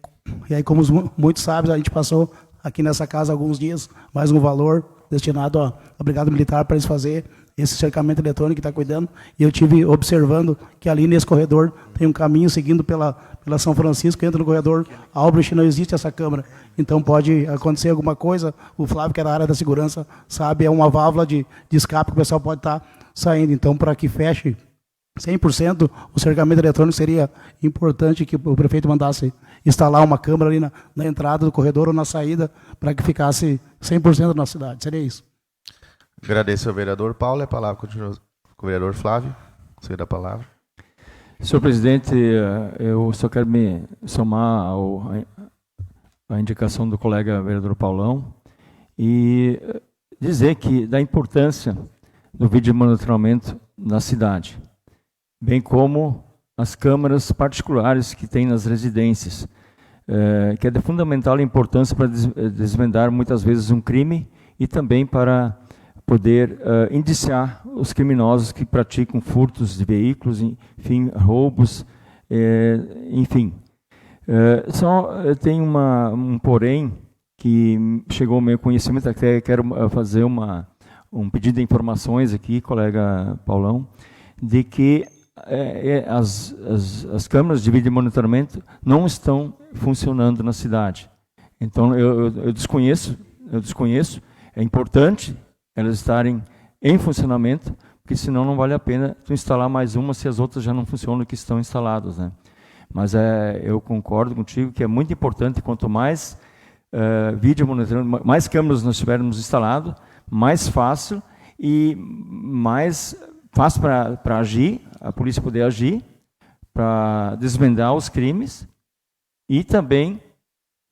como muitos sabem, a gente passou aqui nessa casa alguns dias, mais um valor destinado à Brigada Militar para eles fazer esse cercamento eletrônico que está cuidando, e eu tive observando que ali nesse corredor tem um caminho seguindo pela São Francisco, entra no corredor Albrecht, não existe essa câmera, então pode acontecer alguma coisa, o Flávio, que é da área da segurança, sabe, é uma válvula de escape que o pessoal pode estar saindo, então para que feche 100% o cercamento eletrônico, seria importante que o prefeito mandasse instalar uma câmera ali na entrada do corredor ou na saída, para que ficasse 100% na cidade, seria isso. Agradeço ao vereador Paulo. A palavra continua com o vereador Flávio. Você dá a palavra. Senhor presidente, eu só quero me somar à indicação do colega vereador Paulão e dizer que da importância do vídeo monitoramento na cidade, bem como as câmaras particulares que tem nas residências, que é de fundamental importância para desvendar muitas vezes um crime e também para poder indiciar os criminosos que praticam furtos de veículos, enfim, roubos, enfim. Só tem um porém que chegou ao meu conhecimento, até quero fazer um pedido de informações aqui, colega Paulão, de que as câmeras de vídeo monitoramento não estão funcionando na cidade. Então, eu desconheço, é importante elas estarem em funcionamento, porque senão não vale a pena tu instalar mais uma se as outras já não funcionam que estão instaladas, né? Mas eu concordo contigo que é muito importante, quanto mais vídeo monitoramento, mais câmeras nós tivermos instalado, mais fácil e mais fácil para agir, a polícia poder agir, para desvendar os crimes e também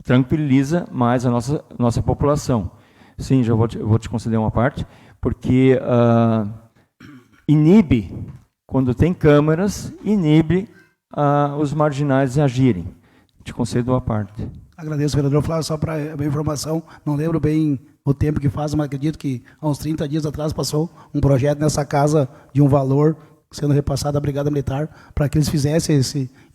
tranquiliza mais a nossa população. Sim, já vou te conceder uma parte, porque inibe, quando tem câmeras, inibe os marginais de agirem. Te concedo a parte. Agradeço, vereador Flávio, só para a minha informação, não lembro bem o tempo que faz, mas acredito que há uns 30 dias atrás passou um projeto nessa casa de um valor sendo repassado à Brigada Militar para que eles fizessem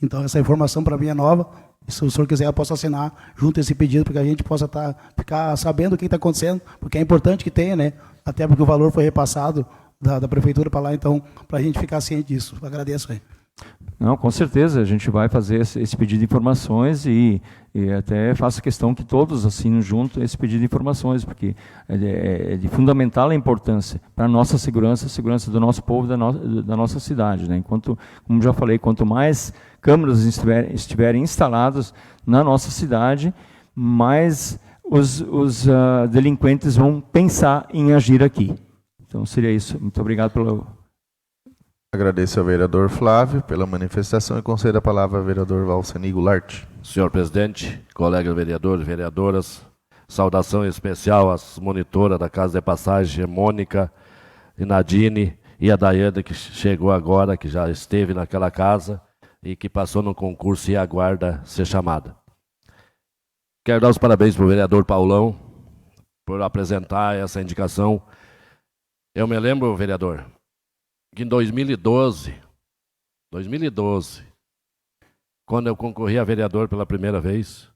então essa informação para mim é nova. E se o senhor quiser, eu posso assinar junto esse pedido para que a gente possa ficar sabendo o que está acontecendo, porque é importante que tenha, né? Até porque o valor foi repassado da prefeitura para lá, então, para a gente ficar ciente disso. Agradeço aí. Não, com certeza, a gente vai fazer esse pedido de informações e até faço questão que todos assinam junto esse pedido de informações, porque é de fundamental importância para a nossa segurança, a segurança do nosso povo, da nossa cidade, né? Enquanto, como já falei, quanto mais câmeras estiverem instaladas na nossa cidade, mais os delinquentes vão pensar em agir aqui. Então, seria isso. Muito obrigado pelo... Agradeço ao vereador Flávio pela manifestação e concedo a palavra ao vereador Valceni Goulart. Senhor presidente, colegas vereadores, vereadoras, saudação especial às monitoras da Casa de Passagem, Mônica e Nadine, e a Daiane, que chegou agora, que já esteve naquela casa e que passou no concurso e aguarda ser chamada. Quero dar os parabéns para o vereador Paulão por apresentar essa indicação. Eu me lembro, vereador, que em 2012, quando eu concorri a vereador pela primeira vez,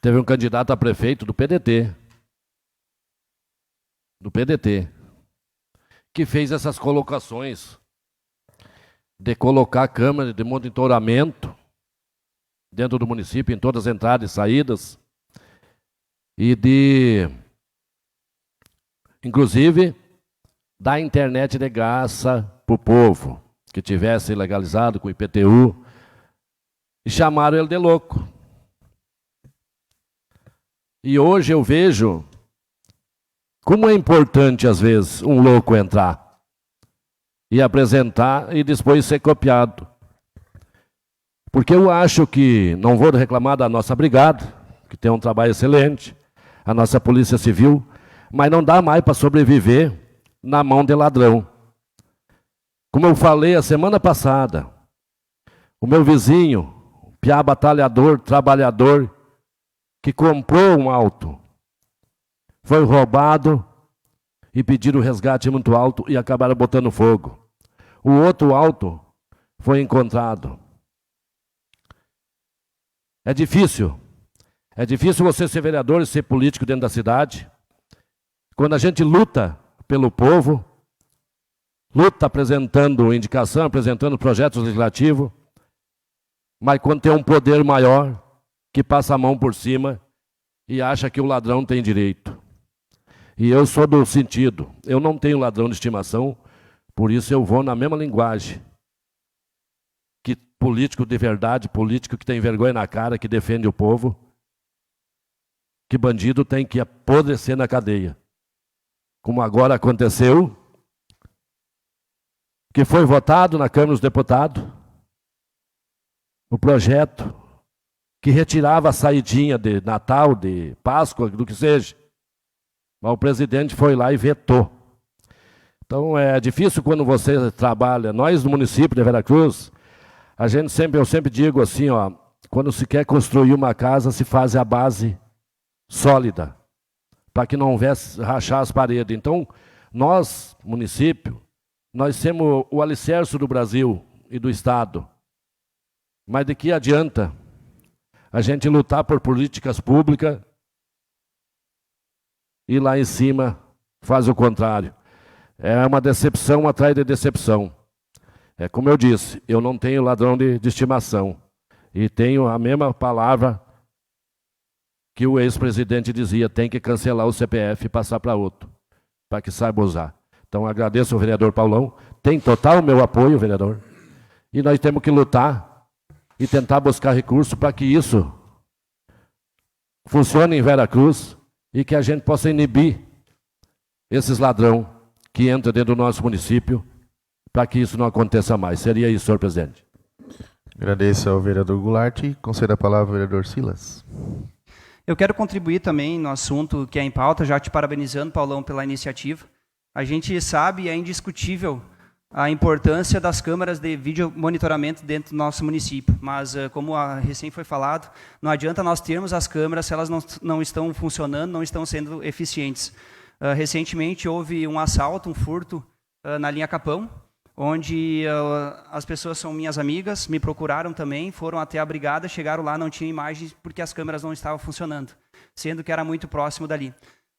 teve um candidato a prefeito do PDT, que fez essas colocações de colocar câmera de monitoramento dentro do município, em todas as entradas e saídas, e inclusive, da internet de graça para o povo, que tivesse legalizado com o IPTU, e chamaram ele de louco. E hoje eu vejo como é importante, às vezes, um louco entrar e apresentar e depois ser copiado. Porque eu acho que, não vou reclamar da nossa brigada, que tem um trabalho excelente, a nossa Polícia Civil, mas não dá mais para sobreviver na mão de ladrão. Como eu falei a semana passada, o meu vizinho, piá batalhador, trabalhador, que comprou um auto, foi roubado e pediram resgate muito alto e acabaram botando fogo. O outro auto foi encontrado. É difícil você ser vereador e ser político dentro da cidade. Quando a gente luta pelo povo, luta apresentando indicação, apresentando projetos legislativos, mas quando tem um poder maior que passa a mão por cima e acha que o ladrão tem direito. E eu sou do sentido, eu não tenho ladrão de estimação, por isso eu vou na mesma linguagem que político de verdade, político que tem vergonha na cara, que defende o povo, que bandido tem que apodrecer na cadeia. Como agora aconteceu, que foi votado na Câmara dos Deputados, o projeto que retirava a saidinha de Natal, de Páscoa, do que seja. Mas o presidente foi lá e vetou. Então é difícil quando você trabalha. Nós no município de Veracruz, eu sempre digo assim, ó, quando se quer construir uma casa, se faz a base sólida, para que não houvesse rachar as paredes. Então, nós, município, nós temos o alicerce do Brasil e do Estado. Mas de que adianta a gente lutar por políticas públicas e lá em cima faz o contrário? É uma decepção atrás de decepção. É como eu disse, eu não tenho ladrão de estimação. E tenho a mesma palavra que o ex-presidente dizia, tem que cancelar o CPF e passar para outro, para que saiba usar. Então agradeço ao vereador Paulão, tem total meu apoio, vereador. E nós temos que lutar e tentar buscar recursos para que isso funcione em Veracruz e que a gente possa inibir esses ladrões que entram dentro do nosso município, para que isso não aconteça mais. Seria isso, senhor presidente. Agradeço ao vereador Goulart e concedo a palavra ao vereador Silas. Eu quero contribuir também no assunto que é em pauta, já te parabenizando, Paulão, pela iniciativa. A gente sabe e é indiscutível a importância das câmaras de vídeo monitoramento dentro do nosso município, mas como recém foi falado, não adianta nós termos as câmaras se elas não estão funcionando, não estão sendo eficientes. Recentemente houve um assalto, um furto na linha Capão, onde as pessoas são minhas amigas, me procuraram também, foram até a brigada, chegaram lá, não tinha imagens porque as câmeras não estavam funcionando, sendo que era muito próximo dali.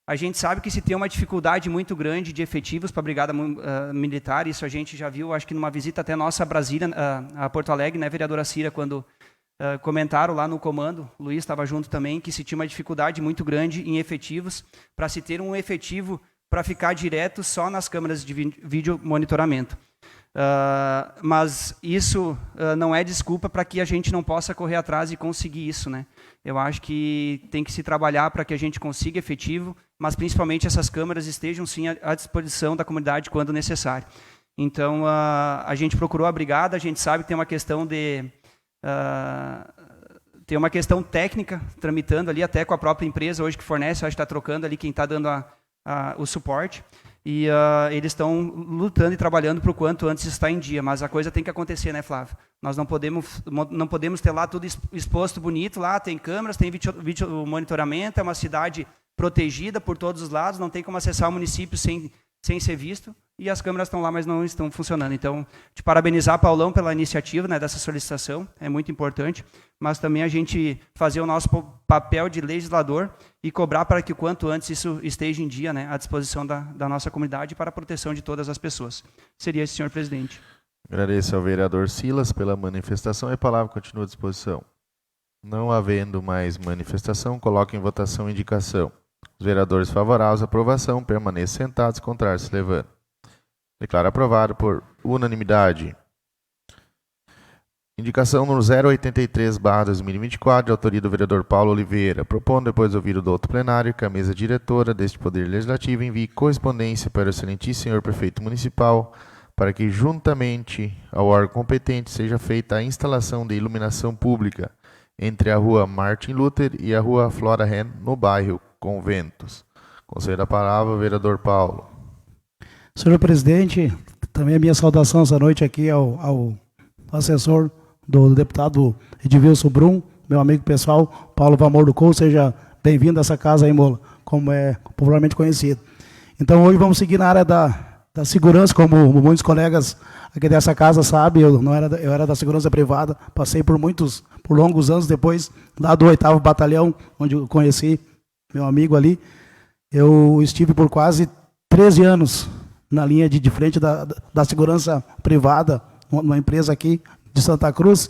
A gente sabe que se tem uma dificuldade muito grande de efetivos para a Brigada Militar, isso a gente já viu, acho que numa visita até nossa a Brasília, a Porto Alegre, né, vereadora Cira, quando comentaram lá no comando, o Luiz estava junto também, que se tinha uma dificuldade muito grande em efetivos, para se ter um efetivo para ficar direto só nas câmeras de vídeo monitoramento. Mas isso não é desculpa para que a gente não possa correr atrás e conseguir isso, né? Eu acho que tem que se trabalhar para que a gente consiga efetivo, mas principalmente essas câmeras estejam sim à disposição da comunidade quando necessário. Então, a gente procurou a brigada, a gente sabe que tem uma questão tem uma questão técnica tramitando ali, até com a própria empresa hoje que fornece, acho que está trocando ali quem está dando o suporte. E eles estão lutando e trabalhando para o quanto antes estar em dia, mas a coisa tem que acontecer, né, Flávio? Nós não podemos ter lá tudo exposto bonito, lá tem câmeras, tem vídeo monitoramento, é uma cidade protegida por todos os lados, não tem como acessar o município sem ser visto, e as câmeras estão lá, mas não estão funcionando. Então, te parabenizar, Paulão, pela iniciativa, né, dessa solicitação, é muito importante, mas também a gente fazer o nosso papel de legislador e cobrar para que o quanto antes isso esteja em dia, né, à disposição da nossa comunidade para a proteção de todas as pessoas. Seria esse, senhor presidente. Agradeço ao vereador Silas pela manifestação e a palavra continua à disposição. Não havendo mais manifestação, coloco em votação a indicação. Os vereadores favoráveis à aprovação permaneçam sentados, contrários se levantam. Declaro aprovado por unanimidade. Indicação número 083/2024, de autoria do vereador Paulo Oliveira. Propondo, depois de ouvido do outro plenário, que a mesa diretora deste Poder Legislativo envie correspondência para o excelentíssimo senhor prefeito municipal, para que, juntamente ao órgão competente, seja feita a instalação de iluminação pública entre a rua Martin Luther e a rua Flora Ren, no bairro Conventos. Concedo a palavra ao vereador Paulo. Senhor presidente, também a minha saudação essa noite aqui ao assessor do deputado Edvilson Brum, meu amigo pessoal, Paulo Vamor do Couto, seja bem-vindo a essa casa aí, Mola, como é popularmente conhecido. Então hoje vamos seguir na área da segurança, como muitos colegas aqui dessa casa sabem, eu era da segurança privada, passei por longos anos depois, lá do 8º Batalhão, onde eu conheci meu amigo ali, eu estive por quase 13 anos na linha de frente da segurança privada, uma empresa aqui de Santa Cruz,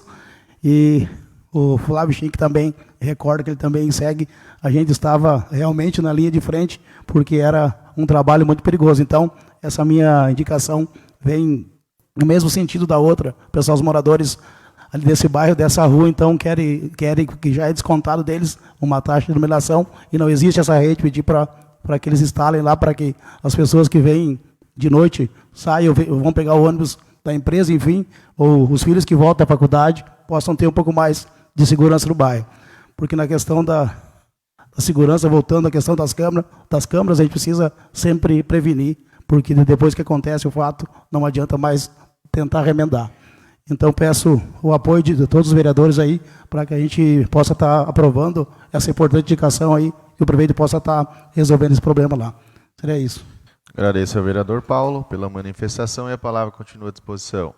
e o Flávio Chique também recorda que ele também segue, a gente estava realmente na linha de frente, porque era um trabalho muito perigoso. Então, essa minha indicação vem no mesmo sentido da outra. Pessoal, os moradores ali desse bairro, dessa rua, então, querem que já é descontado deles uma taxa de iluminação, e não existe essa rede, pedir para que eles instalem lá, para que as pessoas que vêm de noite saiam, vão pegar o ônibus da empresa, enfim, ou os filhos que voltam à faculdade, possam ter um pouco mais de segurança no bairro. Porque na questão da segurança, voltando à questão das câmeras, a gente precisa sempre prevenir, porque depois que acontece o fato, não adianta mais tentar remendar. Então, peço o apoio de todos os vereadores aí, para que a gente possa estar aprovando essa importante indicação aí, e o prefeito possa estar resolvendo esse problema lá. Seria isso. Agradeço ao vereador Paulo pela manifestação e a palavra continua à disposição.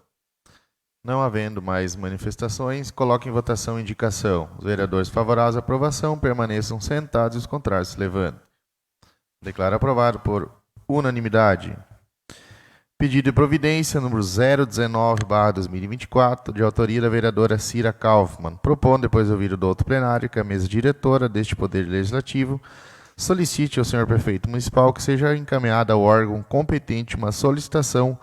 Não havendo mais manifestações, coloco em votação a indicação. Os vereadores favoráveis à aprovação permaneçam sentados e os contrários se levantem. Declaro aprovado por unanimidade. Pedido de providência número 019/2024, de autoria da vereadora Cira Kaufmann. Propondo, depois de ouvido do outro plenário, que a mesa diretora deste Poder Legislativo solicite ao senhor prefeito municipal que seja encaminhada ao órgão competente uma solicitação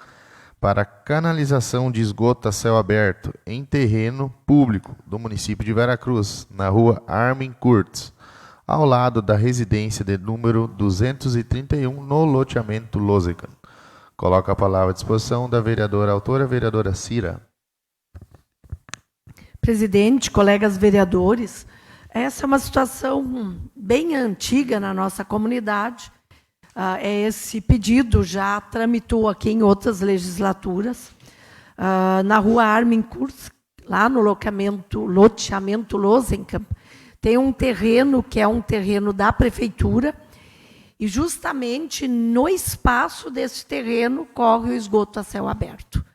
para canalização de esgoto a céu aberto em terreno público do município de Veracruz, na rua Armin Kurtz, ao lado da residência de número 231, no loteamento Losecan. Coloco a palavra à disposição da vereadora autora, vereadora Cira. presidente, colegas vereadores, essa é uma situação bem antiga na nossa comunidade. Esse pedido já tramitou aqui em outras legislaturas. Na rua Armincourt, lá no loteamento Losenkamp, tem um terreno que é um terreno da prefeitura, e justamente no espaço desse terreno corre o esgoto a céu aberto.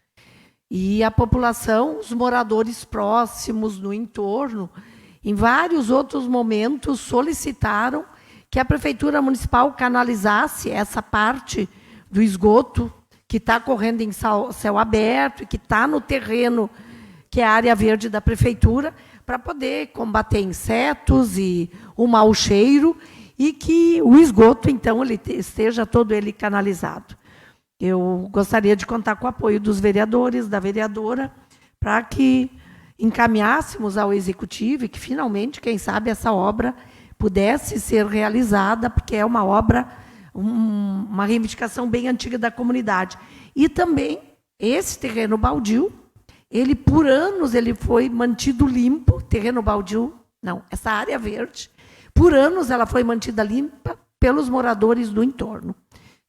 E a população, os moradores próximos no entorno, em vários outros momentos solicitaram que a prefeitura municipal canalizasse essa parte do esgoto que está correndo em céu aberto e que está no terreno que é a área verde da prefeitura, para poder combater insetos e o mau cheiro, e que o esgoto, então, ele esteja todo ele canalizado. Eu gostaria de contar com o apoio dos vereadores, da vereadora, para que encaminhássemos ao executivo e que, finalmente, quem sabe, essa obra pudesse ser realizada, porque é uma obra, uma reivindicação bem antiga da comunidade. E também, esse terreno baldio, ele, por anos, ele foi mantido limpo, terreno baldio, não, essa área verde, por anos ela foi mantida limpa pelos moradores do entorno.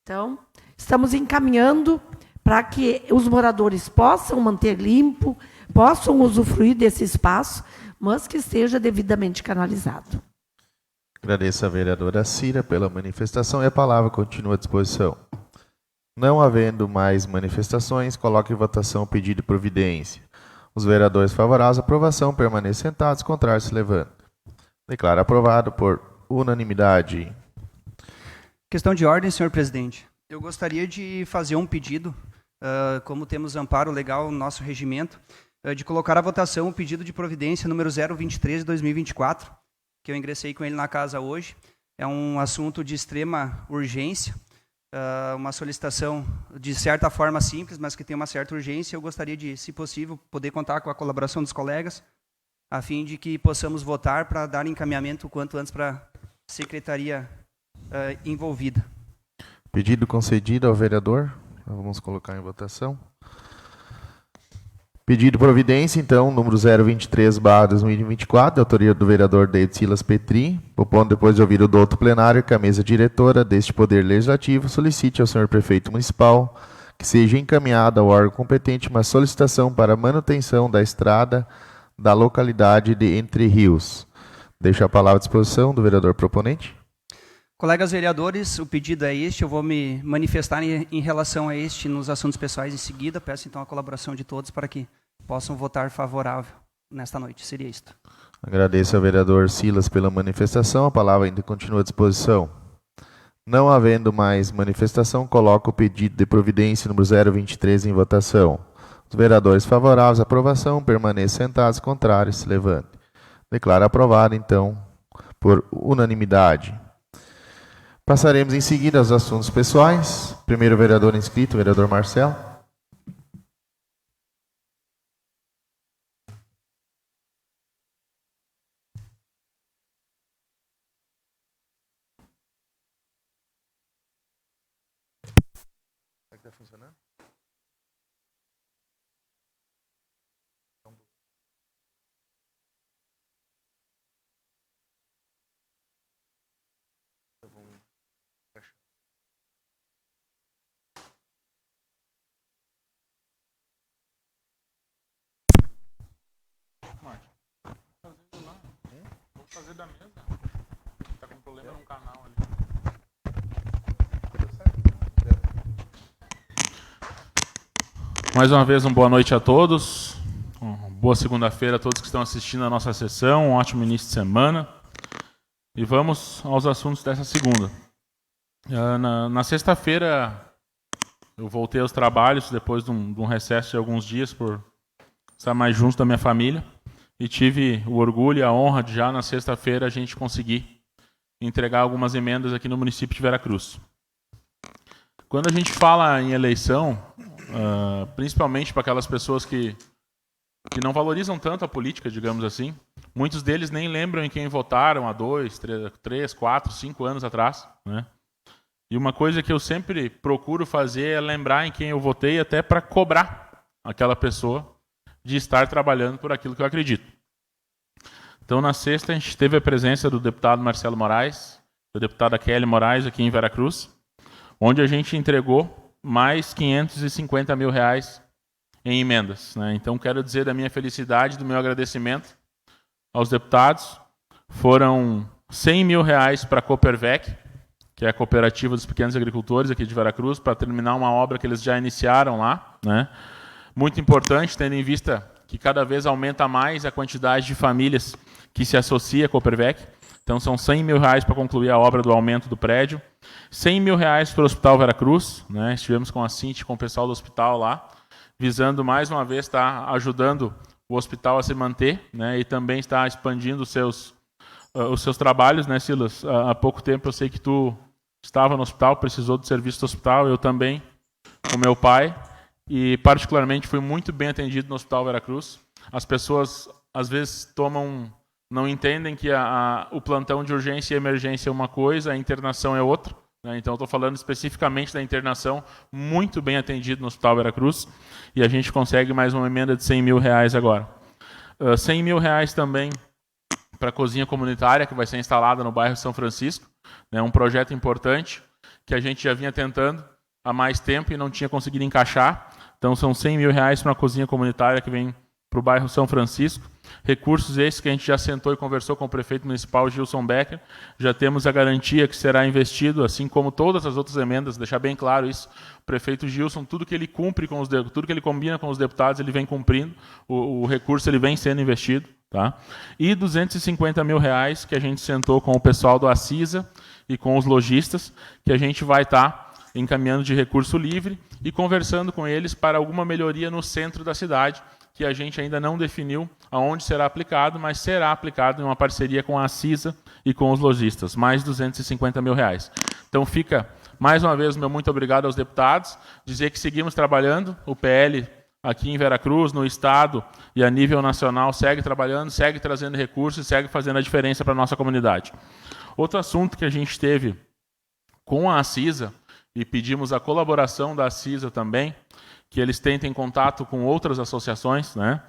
Então, estamos encaminhando para que os moradores possam manter limpo, possam usufruir desse espaço, mas que esteja devidamente canalizado. Agradeço a vereadora Cira pela manifestação e a palavra continua à disposição. Não havendo mais manifestações, coloque em votação o pedido de providência. Os vereadores favoráveis à aprovação permaneçam sentados, contrários se levantam. Declaro aprovado por unanimidade. Questão de ordem, senhor presidente. Eu gostaria de fazer um pedido, como temos amparo legal no nosso regimento, de colocar à votação o pedido de providência número 023 de 2024, que eu ingressei com ele na casa hoje. É um assunto de extrema urgência, uma solicitação de certa forma simples, mas que tem uma certa urgência. Eu gostaria de, se possível, poder contar com a colaboração dos colegas, a fim de que possamos votar para dar encaminhamento o quanto antes para a secretaria envolvida. Pedido concedido ao vereador. Vamos colocar em votação. Pedido de providência, então, número 023/2024, de autoria do vereador Deide Silas Petri, propondo, depois de ouvir o douto plenário, que a mesa diretora deste Poder Legislativo solicite ao senhor prefeito municipal que seja encaminhada ao órgão competente uma solicitação para manutenção da estrada da localidade de Entre Rios. Deixo a palavra à disposição do vereador proponente. Colegas vereadores, o pedido é este, eu vou me manifestar em relação a este nos assuntos pessoais em seguida. Peço então a colaboração de todos para que possam votar favorável nesta noite. Seria isto. Agradeço ao vereador Silas pela manifestação. A palavra ainda continua à disposição. Não havendo mais manifestação, coloco o pedido de providência número 023 em votação. Os vereadores favoráveis à aprovação permaneçam sentados, contrários se levantem. Declaro aprovado, então, por unanimidade. Passaremos em seguida aos assuntos pessoais. Primeiro vereador inscrito, vereador Marcelo. Está funcionando? Vou fazer da mesa. Tá com problema no canal ali. Mais uma vez, uma boa noite a todos. Boa segunda-feira a todos que estão assistindo a nossa sessão. Um ótimo início de semana. E vamos aos assuntos dessa segunda. Na sexta-feira, eu voltei aos trabalhos depois de um recesso de alguns dias por estar mais junto da minha família. E tive o orgulho e a honra de já na sexta-feira a gente conseguir entregar algumas emendas aqui no município de Veracruz. Quando a gente fala em eleição, principalmente para aquelas pessoas que não valorizam tanto a política, digamos assim, muitos deles nem lembram em quem votaram há 2, 3, 4, 5 anos atrás, né? E uma coisa que eu sempre procuro fazer é lembrar em quem eu votei, até para cobrar aquela pessoa de estar trabalhando por aquilo que eu acredito. Então, na sexta, a gente teve a presença do deputado Marcelo Moraes, da deputada Kelly Moraes, aqui em Veracruz, onde a gente entregou mais 550 mil reais em emendas, né? Então, quero dizer da minha felicidade, do meu agradecimento aos deputados. Foram 100 mil reais para a Coopervec, que é a Cooperativa dos Pequenos Agricultores aqui de Veracruz, para terminar uma obra que eles já iniciaram lá, né? Muito importante, tendo em vista que cada vez aumenta mais a quantidade de famílias que se associa à Coopervec. Então, são 100 mil reais para concluir a obra do aumento do prédio. 100 mil reais para o Hospital Veracruz, né? Estivemos com a Cinti, com o pessoal do hospital lá, visando mais uma vez estar ajudando o hospital a se manter, né? E também está expandindo os seus trabalhos, né, Silas? Há pouco tempo eu sei que tu estava no hospital, precisou do serviço do hospital, eu também, com meu pai, e particularmente fui muito bem atendido no Hospital Veracruz. As pessoas às vezes não entendem que o plantão de urgência e emergência é uma coisa, a internação é outra, né? Então, estou falando especificamente da internação, muito bem atendido no Hospital Veracruz, e a gente consegue mais uma emenda de 100 mil reais agora. 100 mil reais também para a cozinha comunitária, que vai ser instalada no bairro São Francisco, né? Um projeto importante que a gente já vinha tentando há mais tempo e não tinha conseguido encaixar. Então, são 100 mil reais para uma cozinha comunitária que vem para o bairro São Francisco. Recursos esses que a gente já sentou e conversou com o prefeito municipal, Gilson Becker. Já temos a garantia que será investido, assim como todas as outras emendas, deixar bem claro isso. O prefeito Gilson, tudo que ele cumpre com tudo que ele combina com os deputados, ele vem cumprindo. O recurso ele vem sendo investido. Tá? E 250 mil reais que a gente sentou com o pessoal do Assisa e com os lojistas, que a gente vai estar encaminhando de recurso livre e conversando com eles para alguma melhoria no centro da cidade, que a gente ainda não definiu aonde será aplicado, mas será aplicado em uma parceria com a Assisa e com os lojistas, mais 250 mil reais. Então fica, mais uma vez, meu muito obrigado aos deputados, dizer que seguimos trabalhando, o PL aqui em Veracruz, no Estado e a nível nacional, segue trabalhando, segue trazendo recursos e segue fazendo a diferença para a nossa comunidade. Outro assunto que a gente teve com a Assisa, e pedimos a colaboração da Assisa também, que eles tentem contato com outras associações, né?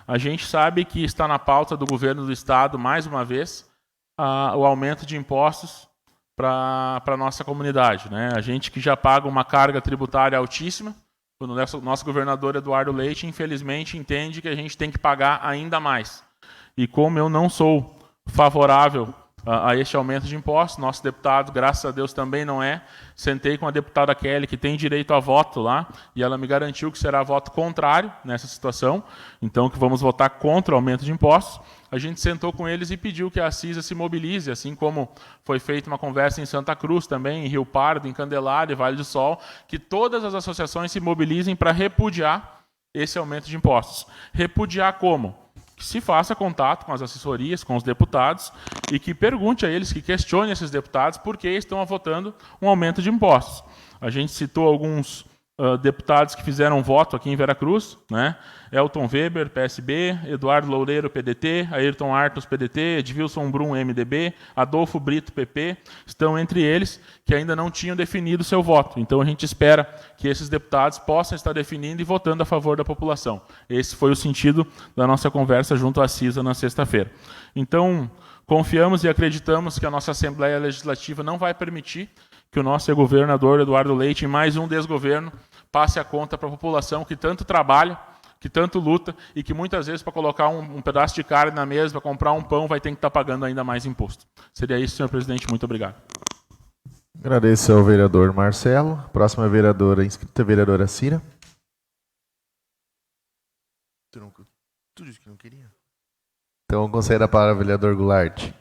A gente sabe que está na pauta do governo do Estado, mais uma vez, o aumento de impostos para a nossa comunidade, né? A gente que já paga uma carga tributária altíssima, o nosso governador Eduardo Leite, infelizmente, entende que a gente tem que pagar ainda mais. E como eu não sou favorável a este aumento de impostos, nosso deputado, graças a Deus, também não é. Sentei com a deputada Kelly, que tem direito a voto lá, e ela me garantiu que será voto contrário nessa situação, então que vamos votar contra o aumento de impostos. A gente sentou com eles e pediu que a Assisa se mobilize, assim como foi feita uma conversa em Santa Cruz também, em Rio Pardo, em Candelária, Vale do Sol, que todas as associações se mobilizem para repudiar esse aumento de impostos. Repudiar como? Que se faça contato com as assessorias, com os deputados, e que pergunte a eles, que questione esses deputados por que estão votando um aumento de impostos. A gente citou alguns deputados que fizeram voto aqui em Veracruz, né? Elton Weber, PSB, Eduardo Loureiro, PDT, Ayrton Artos, PDT, Edvilson Brum, MDB, Adolfo Brito, PP, estão entre eles que ainda não tinham definido seu voto. Então a gente espera que esses deputados possam estar definindo e votando a favor da população. Esse foi o sentido da nossa conversa junto à CISA na sexta-feira. Então, confiamos e acreditamos que a nossa Assembleia Legislativa não vai permitir que o nosso governador Eduardo Leite, em mais um desgoverno, passe a conta para a população que tanto trabalha, que tanto luta e que muitas vezes para colocar um pedaço de carne na mesa, para comprar um pão, vai ter que estar pagando ainda mais imposto. Seria isso, senhor presidente. Muito obrigado. Agradeço ao vereador Marcelo. Próxima vereadora inscrita, vereadora Cira. Tu disse que não queria? Então, conceda a palavra ao vereador Goulart.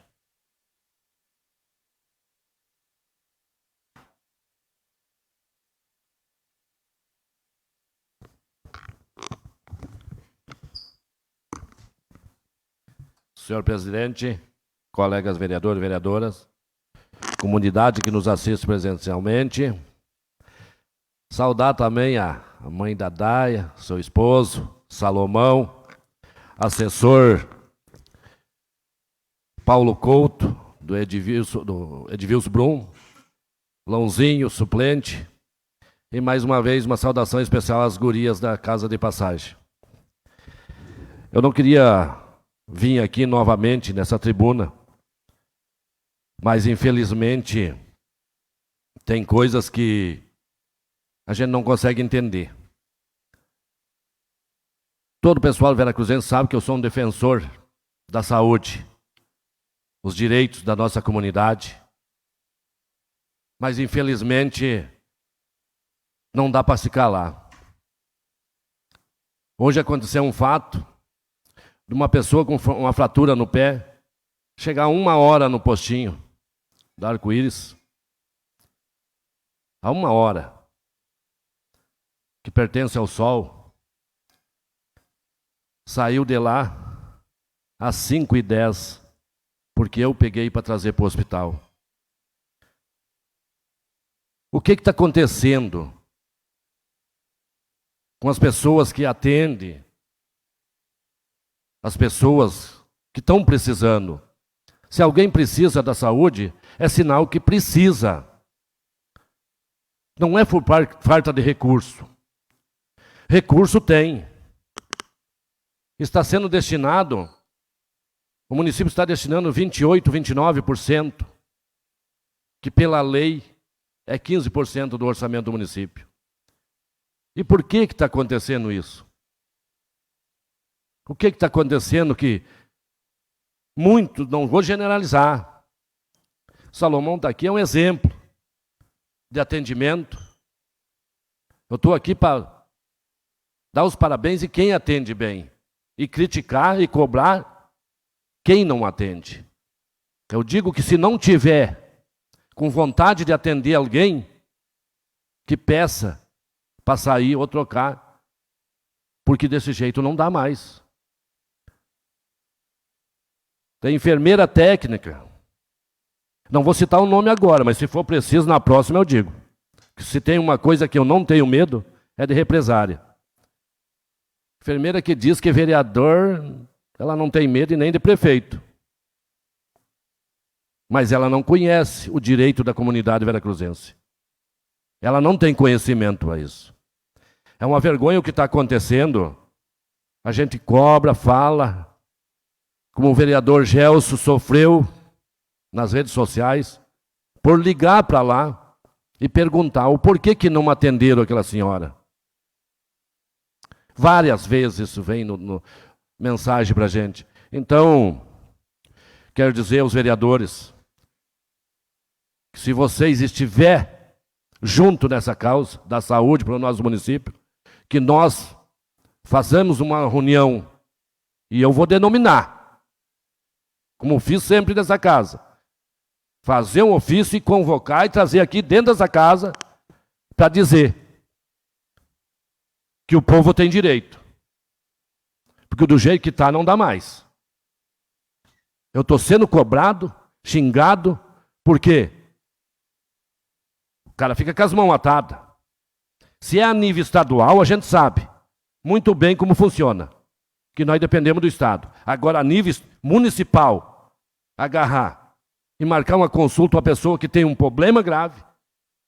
Senhor presidente, colegas vereadores e vereadoras, comunidade que nos assiste presencialmente, saudar também a mãe da Daia, seu esposo, Salomão, assessor Paulo Couto, do Edvilson Brum, Lão-zinho, suplente, e mais uma vez uma saudação especial às gurias da Casa de Passagem. Eu não queria vir aqui novamente nessa tribuna, mas infelizmente tem coisas que a gente não consegue entender. Todo o pessoal veracruzense sabe que eu sou um defensor da saúde, os direitos da nossa comunidade, mas infelizmente não dá para se calar. Hoje aconteceu um fato de uma pessoa com uma fratura no pé chegar 1 hora no postinho da Arco-Íris, a 1 hora, que pertence ao Sol, saiu de lá às 5h10, porque eu peguei para trazer para o hospital. O que está acontecendo com as pessoas que atendem, as pessoas que estão precisando? Se alguém precisa da saúde, é sinal que precisa. Não é por falta de recurso. Recurso tem. Está sendo destinado, o município está destinando 28%, 29%, que pela lei é 15% do orçamento do município. E por que está acontecendo isso? O que está acontecendo que muitos, não vou generalizar, Salomão está aqui, é um exemplo de atendimento. Eu estou aqui para dar os parabéns e quem atende bem, e criticar e cobrar quem não atende. Eu digo que se não tiver com vontade de atender alguém, que peça para sair ou trocar, porque desse jeito não dá mais. Tem enfermeira técnica, não vou citar o nome agora, mas se for preciso, na próxima eu digo. Que se tem uma coisa que eu não tenho medo, é de represária. Enfermeira que diz que vereador, ela não tem medo e nem de prefeito. Mas ela não conhece o direito da comunidade veracruzense. Ela não tem conhecimento a isso. É uma vergonha o que está acontecendo. A gente cobra, fala, como o vereador Gelson sofreu nas redes sociais, por ligar para lá e perguntar o porquê que não atenderam aquela senhora. Várias vezes isso vem no mensagem para a gente. Então, quero dizer aos vereadores, que se vocês estiverem junto nessa causa da saúde para o nosso município, que nós façamos uma reunião, e eu vou denominar, como fiz sempre nessa casa, fazer um ofício e convocar e trazer aqui dentro dessa casa para dizer que o povo tem direito. Porque do jeito que está não dá mais. Eu estou sendo cobrado, xingado, por quê? O cara fica com as mãos atadas. Se é a nível estadual, a gente sabe muito bem como funciona, que nós dependemos do Estado. Agora, a nível municipal, agarrar e marcar uma consulta a uma pessoa que tem um problema grave,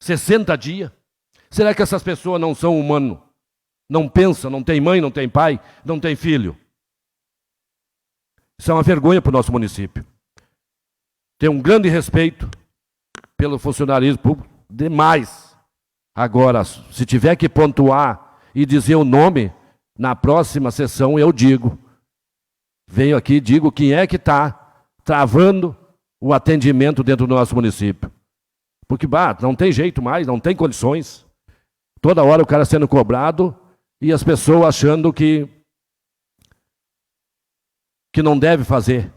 60 dias, será que essas pessoas não são humanos? Não pensam, não tem mãe, não tem pai, não tem filho? Isso é uma vergonha para o nosso município. Tenho um grande respeito pelo funcionalismo público, demais. Agora, se tiver que pontuar e dizer o nome, na próxima sessão eu digo. Venho aqui e digo quem é que está travando o atendimento dentro do nosso município. Porque, não tem jeito mais, não tem condições. Toda hora o cara sendo cobrado e as pessoas achando que não deve fazer.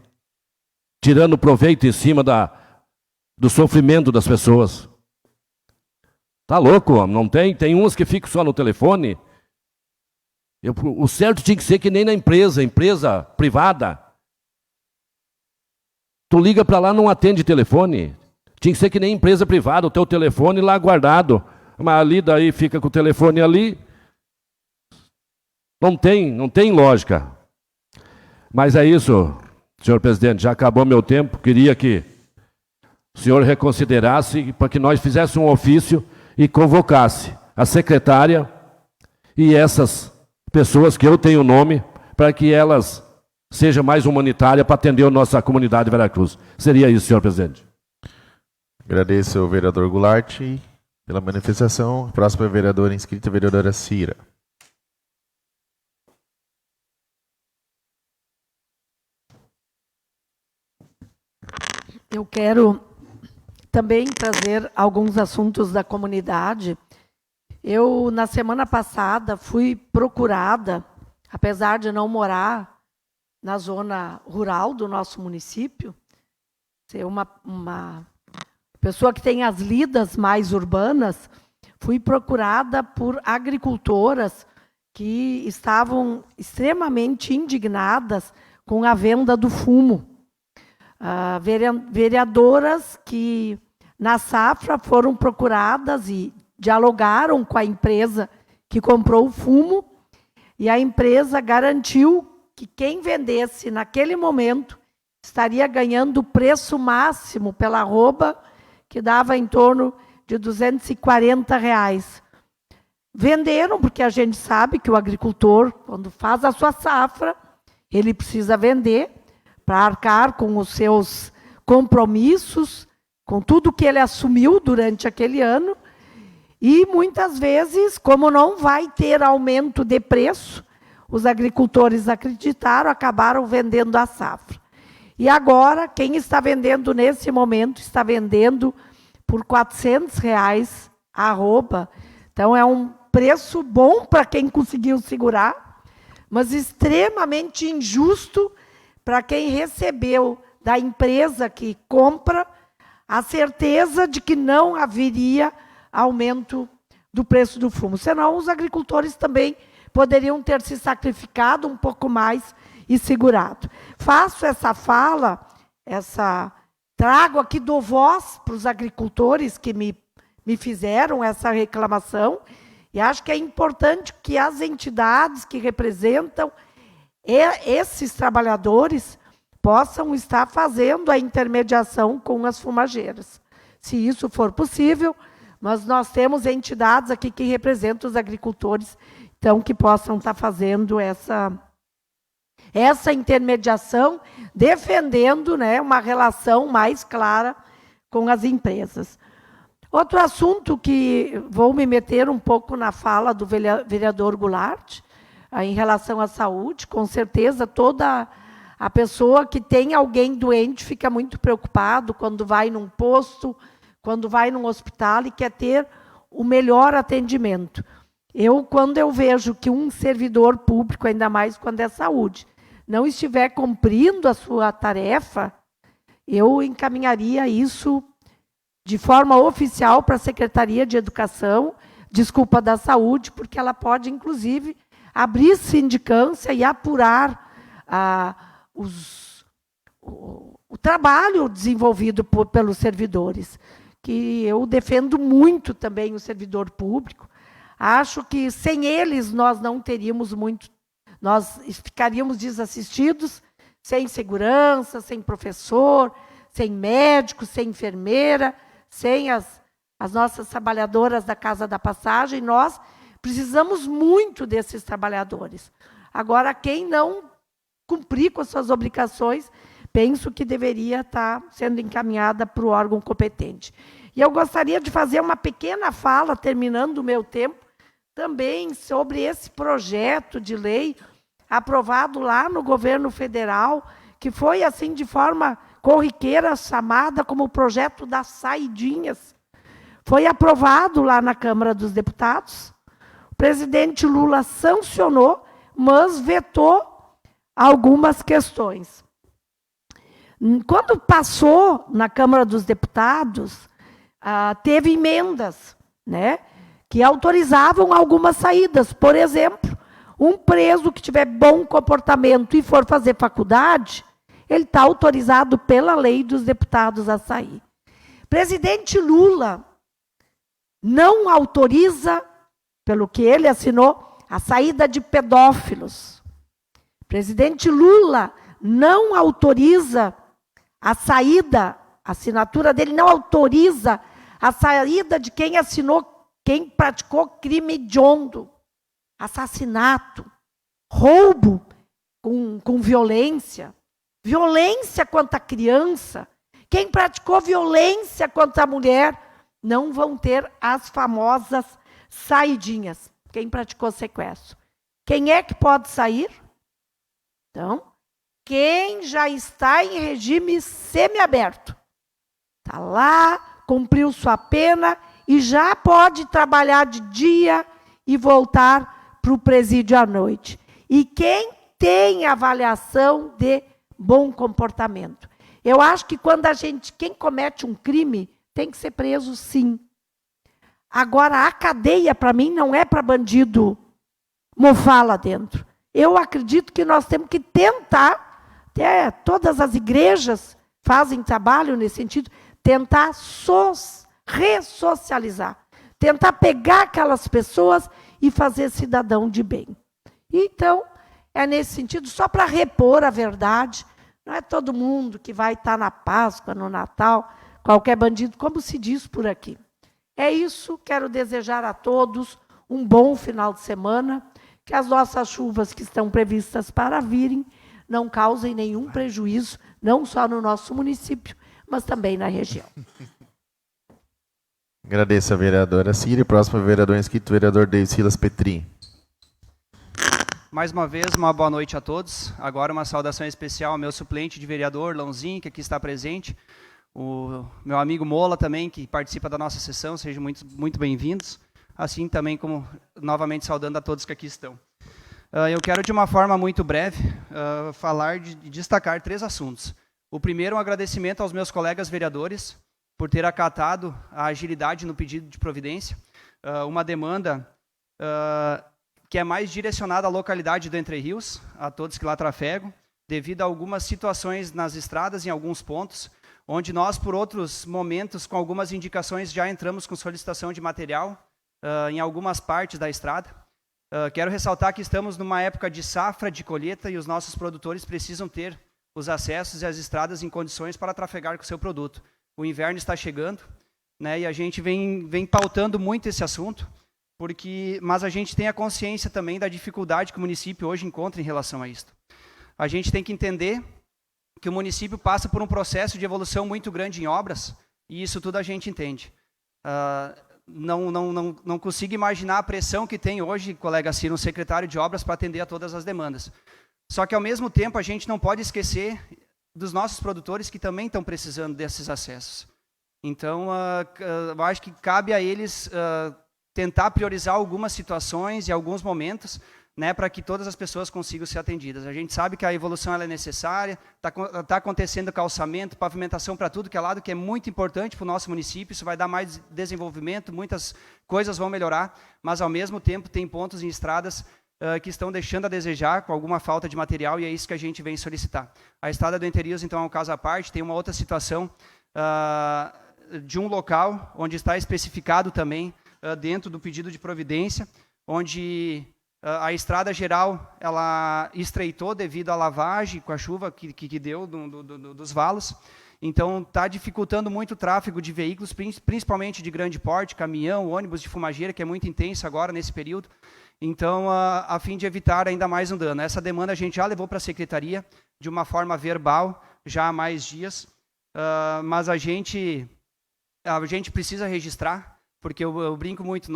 Tirando proveito em cima do sofrimento das pessoas. Tá louco, não tem? Tem uns que ficam só no telefone. O certo tinha que ser que nem na empresa privada. Tu liga para lá, não atende telefone. Tinha que ser que nem empresa privada, o teu telefone lá guardado. Mas ali daí fica com o telefone ali. Não tem lógica. Mas é isso, senhor presidente, já acabou meu tempo. Queria que o senhor reconsiderasse para que nós fizéssemos um ofício e convocasse a secretária e essas pessoas que eu tenho nome, para que elas seja mais humanitária para atender a nossa comunidade de Veracruz. Seria isso, senhor presidente. Agradeço ao vereador Goulart pela manifestação. A próxima vereadora inscrita, a vereadora Cira. Eu quero também trazer alguns assuntos da comunidade. Eu, na semana passada, fui procurada, apesar de não morar na zona rural do nosso município, ser uma pessoa que tem as lidas mais urbanas, fui procurada por agricultoras que estavam extremamente indignadas com a venda do fumo. Vereadoras que na safra foram procuradas e dialogaram com a empresa que comprou o fumo, e a empresa garantiu que quem vendesse naquele momento estaria ganhando o preço máximo pela arroba, que dava em torno de R$ 240. Venderam, porque a gente sabe que o agricultor, quando faz a sua safra, ele precisa vender para arcar com os seus compromissos, com tudo que ele assumiu durante aquele ano. E muitas vezes, como não vai ter aumento de preço, os agricultores acreditaram, acabaram vendendo a safra. E agora, quem está vendendo nesse momento, está vendendo por R$ 400 a arroba. Então, é um preço bom para quem conseguiu segurar, mas extremamente injusto para quem recebeu da empresa que compra a certeza de que não haveria aumento do preço do fumo. Senão, os agricultores também poderiam ter se sacrificado um pouco mais e segurado. Faço essa fala, trago aqui, dou voz para os agricultores que me fizeram essa reclamação, e acho que é importante que as entidades que representam esses trabalhadores possam estar fazendo a intermediação com as fumageiras, se isso for possível, mas nós temos entidades aqui que representam os agricultores, então que possam estar fazendo essa intermediação, defendendo, né, uma relação mais clara com as empresas. Outro assunto que vou me meter um pouco na fala do vereador Goulart, em relação à saúde, com certeza toda a pessoa que tem alguém doente fica muito preocupado quando vai num posto, quando vai num hospital e quer ter o melhor atendimento. Quando eu vejo que um servidor público, ainda mais quando é saúde, não estiver cumprindo a sua tarefa, eu encaminharia isso de forma oficial para a Secretaria de Educação, da Saúde, porque ela pode, inclusive, abrir sindicância e apurar o trabalho desenvolvido pelos servidores, que eu defendo muito também o servidor público. Acho que sem eles nós não teríamos muito, nós ficaríamos desassistidos, sem segurança, sem professor, sem médico, sem enfermeira, sem as nossas trabalhadoras da Casa da Passagem. Nós precisamos muito desses trabalhadores. Agora, quem não cumprir com as suas obrigações, penso que deveria estar sendo encaminhada para o órgão competente. E eu gostaria de fazer uma pequena fala, terminando o meu tempo, também sobre esse projeto de lei aprovado lá no governo federal, que foi, assim, de forma corriqueira, chamada como o projeto das saidinhas. Foi aprovado lá na Câmara dos Deputados. O presidente Lula sancionou, mas vetou algumas questões. Quando passou na Câmara dos Deputados, teve emendas, né, que autorizavam algumas saídas. Por exemplo, um preso que tiver bom comportamento e for fazer faculdade, ele está autorizado pela lei dos deputados a sair. Presidente Lula não autoriza, pelo que ele assinou, a saída de pedófilos. Presidente Lula não autoriza a saída, a assinatura dele não autoriza a saída de quem quem praticou crime hediondo, assassinato, roubo com violência, violência contra a criança, quem praticou violência contra a mulher, não vão ter as famosas saidinhas. Quem praticou sequestro. Quem é que pode sair? Então, quem já está em regime semiaberto. Está lá, cumpriu sua pena e já pode trabalhar de dia e voltar para o presídio à noite. E quem tem avaliação de bom comportamento. Eu acho que quem comete um crime tem que ser preso, sim. Agora, a cadeia, para mim, não é para bandido mofar lá dentro. Eu acredito que nós temos que tentar, até todas as igrejas fazem trabalho nesse sentido, tentar ressocializar, tentar pegar aquelas pessoas e fazer cidadão de bem. Então, é nesse sentido, só para repor a verdade, não é todo mundo que vai estar na Páscoa, no Natal, qualquer bandido, como se diz por aqui. É isso, quero desejar a todos um bom final de semana, que as nossas chuvas que estão previstas para virem não causem nenhum prejuízo, não só no nosso município, mas também na região. Agradeço a vereadora Cira. Próximo vereador inscrito, vereador David Silas Petri. Mais uma vez, uma boa noite a todos. Agora uma saudação especial ao meu suplente de vereador, Lãozinho, que aqui está presente. O meu amigo Mola também, que participa da nossa sessão, sejam muito bem-vindos. Assim também como, novamente, saudando a todos que aqui estão. Eu quero, de uma forma muito breve, falar de destacar 3 assuntos. O primeiro, um agradecimento aos meus colegas vereadores por ter acatado a agilidade no pedido de providência. Uma demanda que é mais direcionada à localidade do Entre Rios, a todos que lá trafegam, devido a algumas situações nas estradas, em alguns pontos, onde nós, por outros momentos, com algumas indicações, já entramos com solicitação de material em algumas partes da estrada. Quero ressaltar que estamos numa época de safra, de colheita, e os nossos produtores precisam ter os acessos e as estradas em condições para trafegar com o seu produto. O inverno está chegando, né, e a gente vem pautando muito esse assunto, mas a gente tem a consciência também da dificuldade que o município hoje encontra em relação a isso. A gente tem que entender que o município passa por um processo de evolução muito grande em obras, e isso tudo a gente entende. Não consigo imaginar a pressão que tem hoje, colega Ciro, um secretário de obras para atender a todas as demandas. Só que, ao mesmo tempo, a gente não pode esquecer dos nossos produtores que também estão precisando desses acessos. Então, eu acho que cabe a eles tentar priorizar algumas situações e alguns momentos, né, para que todas as pessoas consigam ser atendidas. A gente sabe que a evolução ela é necessária, está acontecendo calçamento, pavimentação para tudo que é lado, que é muito importante para o nosso município, isso vai dar mais desenvolvimento, muitas coisas vão melhorar, mas, ao mesmo tempo, tem pontos em estradas que estão deixando a desejar, com alguma falta de material, e é isso que a gente vem solicitar. A estrada do Entre Rios, então, é um caso à parte, tem uma outra situação de um local onde está especificado também, dentro do pedido de providência, onde a estrada geral ela estreitou devido à lavagem com a chuva que deu dos valos. Então, está dificultando muito o tráfego de veículos, principalmente de grande porte, caminhão, ônibus de fumageira, que é muito intenso agora nesse período. Então, a fim de evitar ainda mais um dano. Essa demanda a gente já levou para a secretaria de uma forma verbal, já há mais dias, mas a gente precisa registrar, porque eu brinco muito,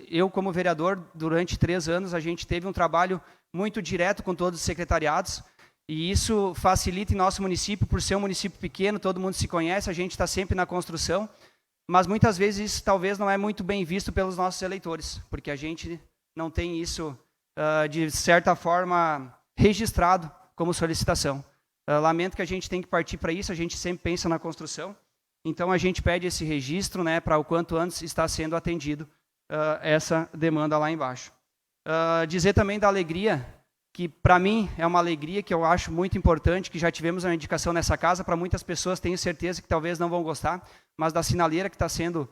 eu como vereador, durante 3 anos, a gente teve um trabalho muito direto com todos os secretariados, e isso facilita em nosso município, por ser um município pequeno, todo mundo se conhece, a gente está sempre na construção, mas muitas vezes isso talvez não é muito bem visto pelos nossos eleitores, porque a gente não tem isso, de certa forma, registrado como solicitação. Lamento que a gente tem que partir para isso, a gente sempre pensa na construção, então a gente pede esse registro, né, para o quanto antes está sendo atendido essa demanda lá embaixo. Dizer também da alegria, que para mim é uma alegria que eu acho muito importante, que já tivemos uma indicação nessa casa, para muitas pessoas tenho certeza que talvez não vão gostar, mas da sinaleira que está sendo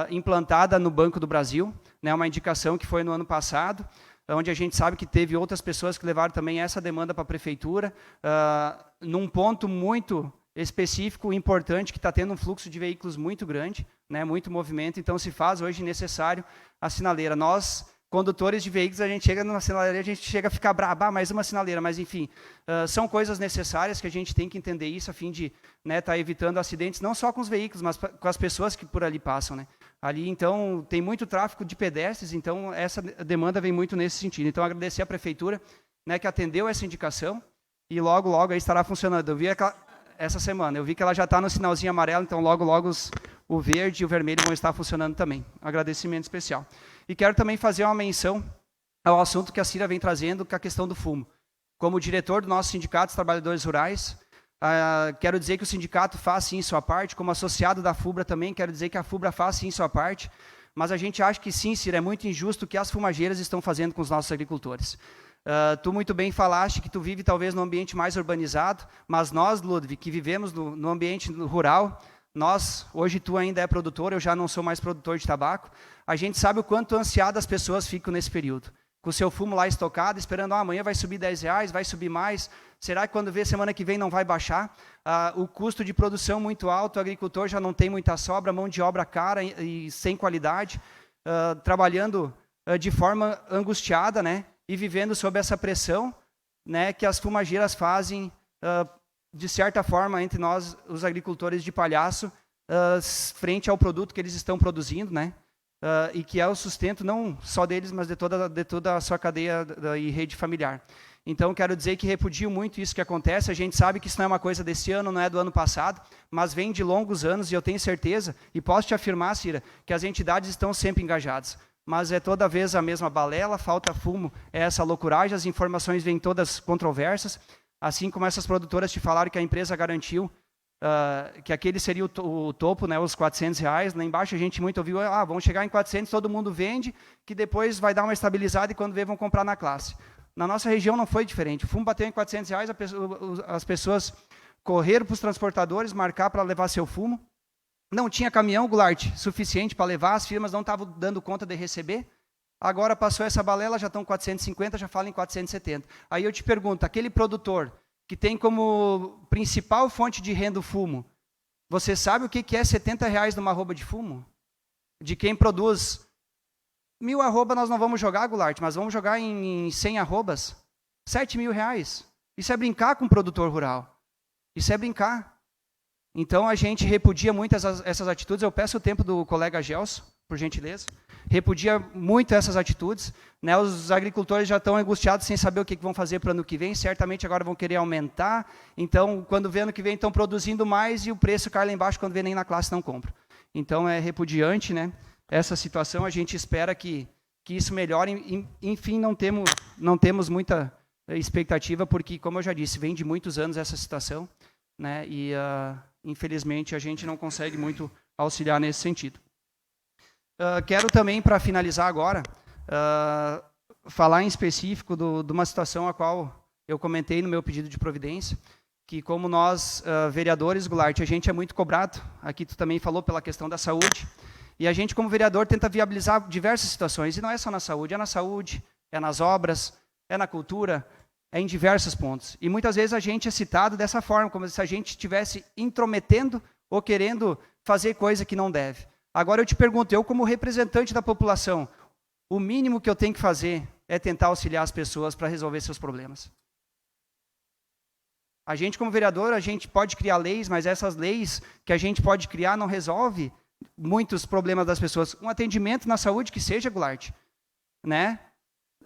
implantada no Banco do Brasil, né, uma indicação que foi no ano passado, onde a gente sabe que teve outras pessoas que levaram também essa demanda para a prefeitura, num ponto muito específico, importante, que está tendo um fluxo de veículos muito grande, né, muito movimento, então se faz hoje necessário a sinaleira. Nós condutores de veículos, a gente chega numa sinaleira, a gente chega a ficar brabo, mais uma sinaleira, mas enfim, são coisas necessárias que a gente tem que entender isso, a fim de estar evitando acidentes, não só com os veículos, mas com as pessoas que por ali passam, né? Ali, então, tem muito tráfego de pedestres, então essa demanda vem muito nesse sentido. Então, agradecer à Prefeitura, né, que atendeu essa indicação, e logo, logo aí estará funcionando. Eu vi essa semana, eu vi que ela já está no sinalzinho amarelo, então logo, logo o verde e o vermelho vão estar funcionando também. Agradecimento especial. E quero também fazer uma menção ao assunto que a Cira vem trazendo, que é a questão do fumo. Como diretor do nosso sindicato dos trabalhadores rurais, quero dizer que o sindicato faz sim sua parte, como associado da FUBRA também, quero dizer que a FUBRA faz sim sua parte, mas a gente acha que sim, Cira, é muito injusto o que as fumageiras estão fazendo com os nossos agricultores. Tu muito bem falaste que tu vive talvez num ambiente mais urbanizado, mas nós, Ludwig, que vivemos no ambiente rural, hoje tu ainda é produtor, eu já não sou mais produtor de tabaco, a gente sabe o quanto ansiadas as pessoas ficam nesse período. Com o seu fumo lá estocado, esperando, amanhã vai subir R$10, vai subir mais, será que quando vê semana que vem não vai baixar? O custo de produção muito alto, o agricultor já não tem muita sobra, mão de obra cara e sem qualidade, trabalhando de forma angustiada, né? E vivendo sob essa pressão, né, que as fumageiras fazem, de certa forma, entre nós, os agricultores de palhaço, frente ao produto que eles estão produzindo, né, e que é o sustento não só deles, mas de toda a sua cadeia e rede familiar. Então, quero dizer que repudio muito isso que acontece. A gente sabe que isso não é uma coisa desse ano, não é do ano passado, mas vem de longos anos, e eu tenho certeza, e posso te afirmar, Cira, que as entidades estão sempre engajadas. Mas é toda vez a mesma balela, falta fumo, é essa loucuragem, as informações vêm todas controversas, assim como essas produtoras te falaram que a empresa garantiu que aquele seria o topo, né, os R$400, lá embaixo a gente muito ouviu, vão chegar em 400, todo mundo vende, que depois vai dar uma estabilizada e quando vê vão comprar na classe. Na nossa região não foi diferente, o fumo bateu em R$400, as pessoas correram para os transportadores, marcar para levar seu fumo, não tinha caminhão, Goulart, suficiente para levar, as firmas não estavam dando conta de receber. Agora passou essa balela, já estão 450, já falam em 470. Aí eu te pergunto, aquele produtor que tem como principal fonte de renda o fumo, você sabe o que é R$70 numa arroba de fumo? De quem produz 1000 arroba nós não vamos jogar, Goulart, mas vamos jogar em 100 arrobas? R$7.000. Isso é brincar com o produtor rural. Isso é brincar. Então, a gente repudia muito essas atitudes. Eu peço o tempo do colega Gelson, por gentileza. Repudia muito essas atitudes. Né? Os agricultores já estão angustiados sem saber o que vão fazer para o ano que vem. Certamente agora vão querer aumentar. Então, quando vê ano que vem, estão produzindo mais e o preço cai lá embaixo, quando vê nem na classe não compra. Então, é repudiante, né? Essa situação. A gente espera que isso melhore. Enfim, não temos muita expectativa, porque, como eu já disse, vem de muitos anos essa situação. Né? E, infelizmente, a gente não consegue muito auxiliar nesse sentido. Quero também, para finalizar agora, falar em específico de uma situação a qual eu comentei no meu pedido de providência, que como nós, vereadores, Goulart, a gente é muito cobrado, aqui tu também falou pela questão da saúde, e a gente, como vereador, tenta viabilizar diversas situações, e não é só na saúde, é nas obras, é na cultura, é em diversos pontos. E muitas vezes a gente é citado dessa forma, como se a gente estivesse intrometendo ou querendo fazer coisa que não deve. Agora eu te pergunto, eu como representante da população, o mínimo que eu tenho que fazer é tentar auxiliar as pessoas para resolver seus problemas. A gente como vereador, a gente pode criar leis, mas essas leis que a gente pode criar não resolve muitos problemas das pessoas. Um atendimento na saúde que seja, Goulart, né?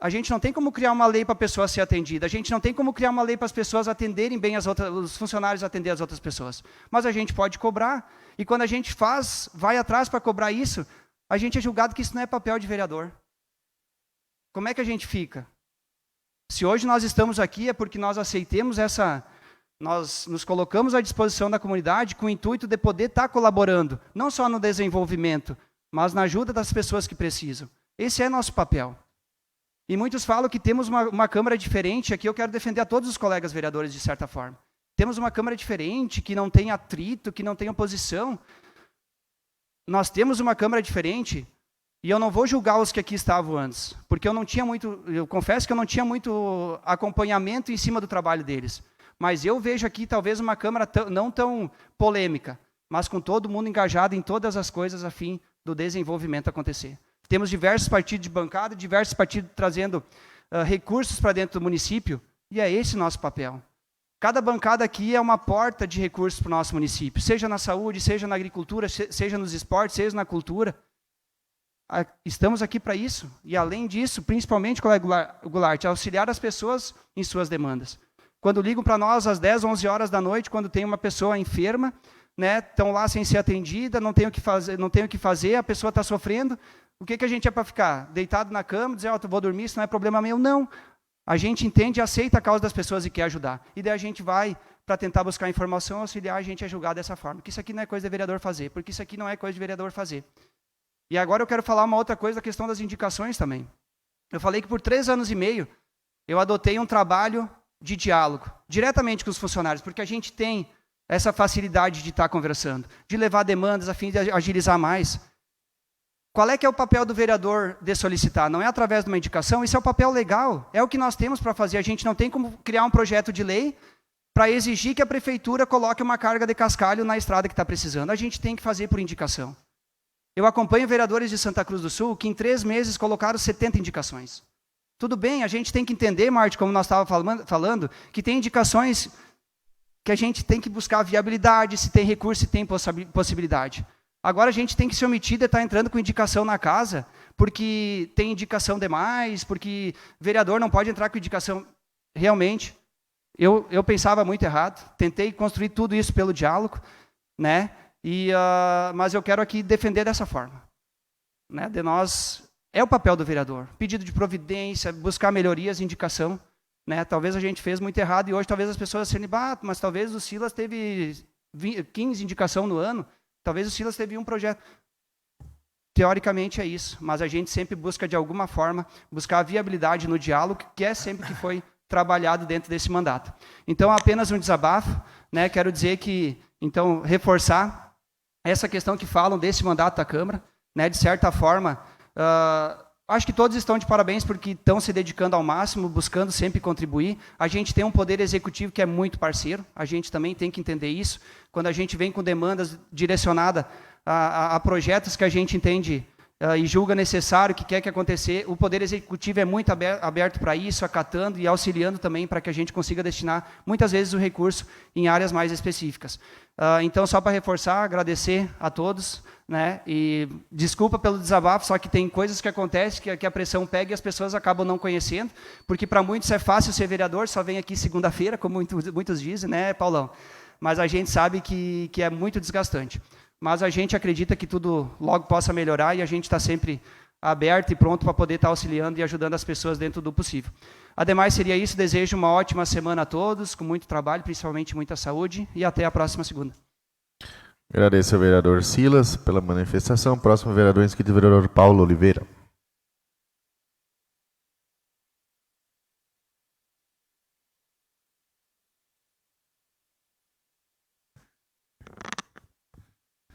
A gente não tem como criar uma lei para a pessoa ser atendida. A gente não tem como criar uma lei para as pessoas atenderem bem os funcionários atender as outras pessoas. Mas a gente pode cobrar. E quando a gente vai atrás para cobrar isso, a gente é julgado que isso não é papel de vereador. Como é que a gente fica? Se hoje nós estamos aqui é porque nós aceitemos nós nos colocamos à disposição da comunidade com o intuito de poder estar colaborando, não só no desenvolvimento, mas na ajuda das pessoas que precisam. Esse é nosso papel. E muitos falam que temos uma Câmara diferente, aqui eu quero defender a todos os colegas vereadores, de certa forma. Temos uma Câmara diferente, que não tem atrito, que não tem oposição. Nós temos uma Câmara diferente, e eu não vou julgar os que aqui estavam antes, porque eu confesso que eu não tinha muito acompanhamento em cima do trabalho deles. Mas eu vejo aqui talvez uma Câmara não tão polêmica, mas com todo mundo engajado em todas as coisas a fim do desenvolvimento acontecer. Temos diversos partidos de bancada, diversos partidos trazendo recursos para dentro do município, e é esse o nosso papel. Cada bancada aqui é uma porta de recursos para o nosso município, seja na saúde, seja na agricultura, seja nos esportes, seja na cultura. Estamos aqui para isso. E, além disso, principalmente, colega Goulart, auxiliar as pessoas em suas demandas. Quando ligam para nós às 10, 11 horas da noite, quando tem uma pessoa enferma, né, estão lá sem ser atendida, não tem o que fazer, a pessoa está sofrendo, o que a gente é para ficar? Deitado na cama, dizer, vou dormir, isso não é problema meu? Não. A gente entende e aceita a causa das pessoas e quer ajudar. E daí a gente vai para tentar buscar informação, auxiliar a gente a julgar dessa forma. Porque isso aqui não é coisa de vereador fazer, porque isso aqui não é coisa de vereador fazer. E agora eu quero falar uma outra coisa, a questão das indicações também. Eu falei que por 3 anos e meio, eu adotei um trabalho de diálogo, diretamente com os funcionários, porque a gente tem essa facilidade de estar conversando, de levar demandas a fim de agilizar mais. Qual é que é o papel do vereador de solicitar? Não é através de uma indicação, isso é o papel legal, é o que nós temos para fazer. A gente não tem como criar um projeto de lei para exigir que a prefeitura coloque uma carga de cascalho na estrada que está precisando. A gente tem que fazer por indicação. Eu acompanho vereadores de Santa Cruz do Sul que em 3 meses colocaram 70 indicações. Tudo bem, a gente tem que entender, Marte, como nós estávamos falando, que tem indicações que a gente tem que buscar viabilidade, se tem recurso, se tem possibilidade. Agora a gente tem que se omitir de estar entrando com indicação na casa, porque tem indicação demais, porque vereador não pode entrar com indicação. Realmente, eu pensava muito errado, tentei construir tudo isso pelo diálogo, né? Mas eu quero aqui defender dessa forma. Né? É o papel do vereador, pedido de providência, buscar melhorias, indicação. Né? Talvez a gente fez muito errado e hoje talvez as pessoas se batam, mas talvez o Silas teve 15 indicação no ano, talvez o Silas teve um projeto. Teoricamente é isso, mas a gente sempre busca de alguma forma, buscar a viabilidade no diálogo, que é sempre que foi trabalhado dentro desse mandato. Então, apenas um desabafo, né? Quero dizer que, então, reforçar essa questão que falam desse mandato da Câmara, né? De certa forma, acho que todos estão de parabéns porque estão se dedicando ao máximo, buscando sempre contribuir. A gente tem um poder executivo que é muito parceiro, a gente também tem que entender isso. Quando a gente vem com demandas direcionadas a projetos que a gente entende e julga necessário, que quer que acontecer, o poder executivo é muito aberto para isso, acatando e auxiliando também para que a gente consiga destinar, muitas vezes, o recurso em áreas mais específicas. Então, só para reforçar, agradecer a todos, né? E desculpa pelo desabafo, só que tem coisas que acontecem que a pressão pega e as pessoas acabam não conhecendo, porque para muitos é fácil ser vereador, só vem aqui segunda-feira, como muitos dizem, né, Paulão? Mas a gente sabe que é muito desgastante. Mas a gente acredita que tudo logo possa melhorar e a gente está sempre aberto e pronto para poder estar auxiliando e ajudando as pessoas dentro do possível. Ademais, seria isso. Desejo uma ótima semana a todos, com muito trabalho, principalmente muita saúde, e até a próxima segunda. Agradeço ao vereador Silas pela manifestação. Próximo vereador inscrito, vereador Paulo Oliveira.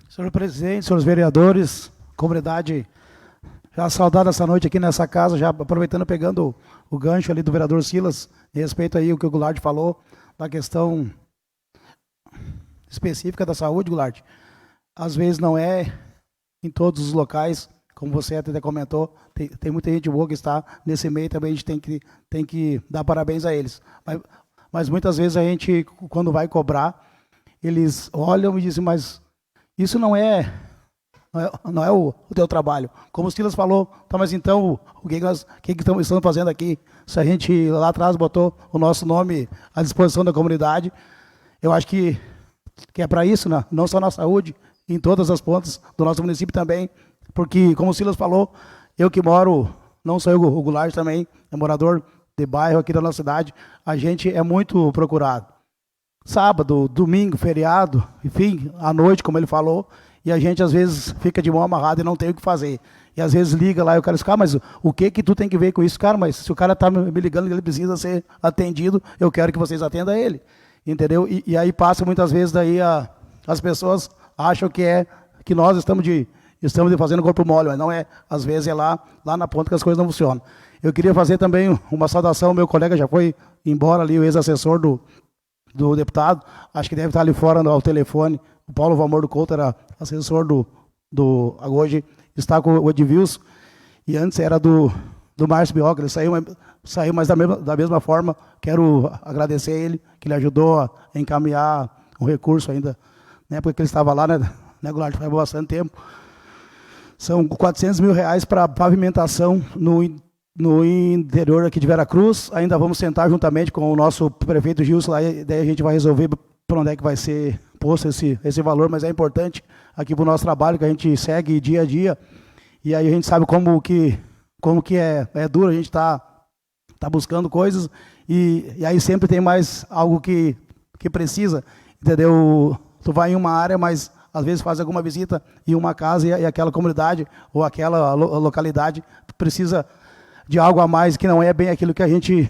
Senhor presidente, senhores vereadores, comunidade, já saudado essa noite aqui nessa casa, já aproveitando, pegando o gancho ali do vereador Silas, em respeito aí ao que o Goulart falou, da questão específica da saúde, Goulart. Às vezes não é em todos os locais, como você até comentou, tem muita gente boa que está nesse meio, também a gente tem que dar parabéns a eles. Mas muitas vezes a gente, quando vai cobrar, eles olham e dizem, mas isso não é o teu trabalho. Como o Silas falou, tá, mas então o que estamos fazendo aqui? Se a gente lá atrás botou o nosso nome à disposição da comunidade, eu acho que é para isso, né? Não só na saúde, em todas as pontas do nosso município também, porque, como o Silas falou, eu que moro, não sou eu, o Goulart também, é morador de bairro aqui da nossa cidade, a gente é muito procurado. Sábado, domingo, feriado, enfim, à noite, como ele falou, e a gente às vezes fica de mão amarrada e não tem o que fazer. E às vezes liga lá e o cara diz, cara, mas o que tu tem que ver com isso? Cara, mas se o cara está me ligando que ele precisa ser atendido, eu quero que vocês atendam ele. Entendeu? E aí passa muitas vezes daí as pessoas acham que nós estamos fazendo corpo mole, mas não é. Às vezes é lá na ponta que as coisas não funcionam. Eu queria fazer também uma saudação, meu colega já foi embora ali, o ex-assessor do deputado, acho que deve estar ali fora ao telefone, o Paulo Valmor do Couto era assessor hoje está com o Edvilson, e antes era do Márcio Bioca, ele saiu, mas da mesma forma, quero agradecer a ele, que ele ajudou a encaminhar um recurso ainda, na época que ele estava lá, né, Goulart, faz bastante tempo. São R$400 mil para pavimentação no interior aqui de Veracruz. Ainda vamos sentar juntamente com o nosso prefeito Gilson lá, e daí a gente vai resolver para onde é que vai ser posto esse valor, mas é importante aqui para o nosso trabalho, que a gente segue dia a dia, e aí a gente sabe como que é duro, a gente tá buscando coisas, e aí sempre tem mais algo que precisa, entendeu? Tu vai em uma área, mas às vezes faz alguma visita em uma casa e aquela comunidade ou aquela localidade precisa de algo a mais, que não é bem aquilo que a gente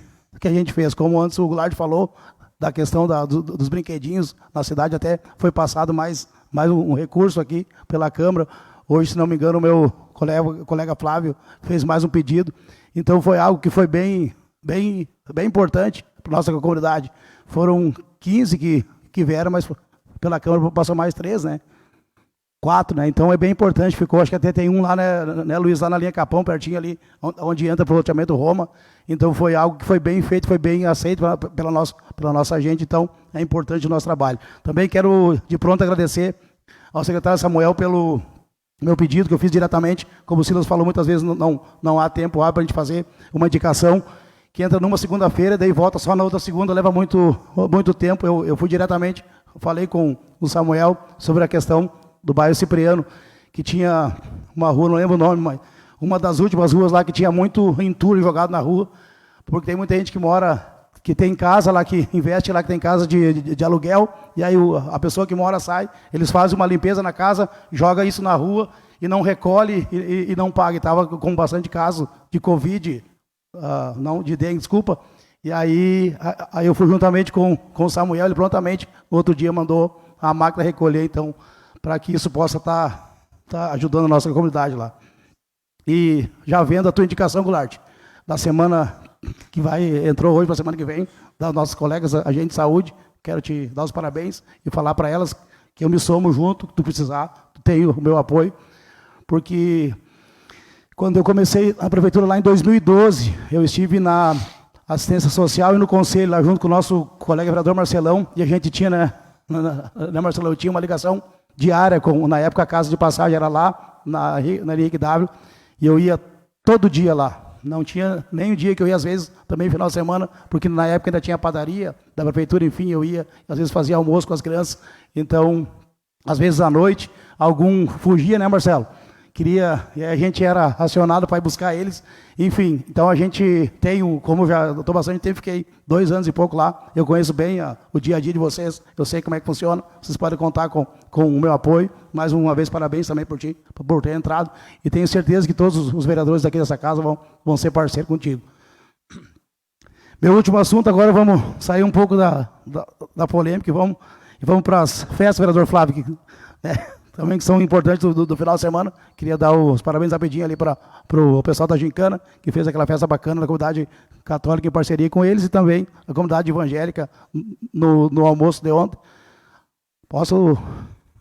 fez. Como antes o Goulart falou, da questão dos brinquedinhos na cidade, até foi passado mais um recurso aqui pela Câmara. Hoje, se não me engano, o meu colega Flávio fez mais um pedido. Então foi algo que foi bem importante para a nossa comunidade. Foram 15 que vieram, mas pela Câmara passou mais 3, né? 4, né? Então é bem importante, ficou, acho que até tem um lá, né, Luiz, lá na linha Capão, pertinho ali, onde entra para o loteamento Roma. Então foi algo que foi bem feito, foi bem aceito pela nossa gente, então é importante o nosso trabalho. Também quero, de pronto, agradecer ao secretário Samuel pelo meu pedido, que eu fiz diretamente, como o Silas falou muitas vezes, não há tempo para a gente fazer uma indicação, que entra numa segunda-feira, daí volta só na outra segunda, leva muito tempo. Eu fui diretamente, falei com o Samuel sobre a questão do bairro Cipriano, que tinha uma rua, não lembro o nome, mas uma das últimas ruas lá que tinha muito entulho jogado na rua, porque tem muita gente que tem casa lá, que investe lá, que tem casa de aluguel, e aí a pessoa que mora sai, eles fazem uma limpeza na casa, joga isso na rua e não recolhe e não paga. Estava com bastante caso de Covid, não, de dengue, desculpa, e aí eu fui juntamente com o Samuel, ele prontamente, no outro dia, mandou a máquina recolher, então, para que isso possa estar ajudando a nossa comunidade lá. E já vendo a tua indicação, Goulart, da semana que entrou hoje para a semana que vem, das nossas colegas agentes de saúde, quero te dar os parabéns e falar para elas que eu me somo junto, que tu precisar, tu tem o meu apoio, porque quando eu comecei na prefeitura lá em 2012, eu estive na assistência social e no conselho, lá junto com o nosso colega vereador Marcelão, e a gente tinha, né, Marcelão, eu tinha uma ligação diária, na época a casa de passagem era lá, na RIW, e eu ia todo dia lá. Não tinha nem um dia que eu ia, às vezes, também final de semana, porque na época ainda tinha padaria da prefeitura, enfim, eu ia, às vezes fazia almoço com as crianças, então, às vezes à noite, algum fugia, né, Marcelo? E a gente era acionado para ir buscar eles, enfim, então a gente tem, como já estou bastante tempo, fiquei 2 anos e pouco lá, eu conheço bem o dia a dia de vocês, eu sei como é que funciona, vocês podem contar com o meu apoio. Mais uma vez, parabéns também por ti, por ter entrado, e tenho certeza que todos os vereadores daqui dessa casa vão ser parceiros contigo. Meu último assunto, agora vamos sair um pouco da polêmica e vamos para as festas, vereador Flávio, que, né, também que são importantes do final de semana. Queria dar os parabéns rapidinho ali para o pessoal da Gincana, que fez aquela festa bacana na comunidade católica em parceria com eles, e também a comunidade evangélica no almoço de ontem.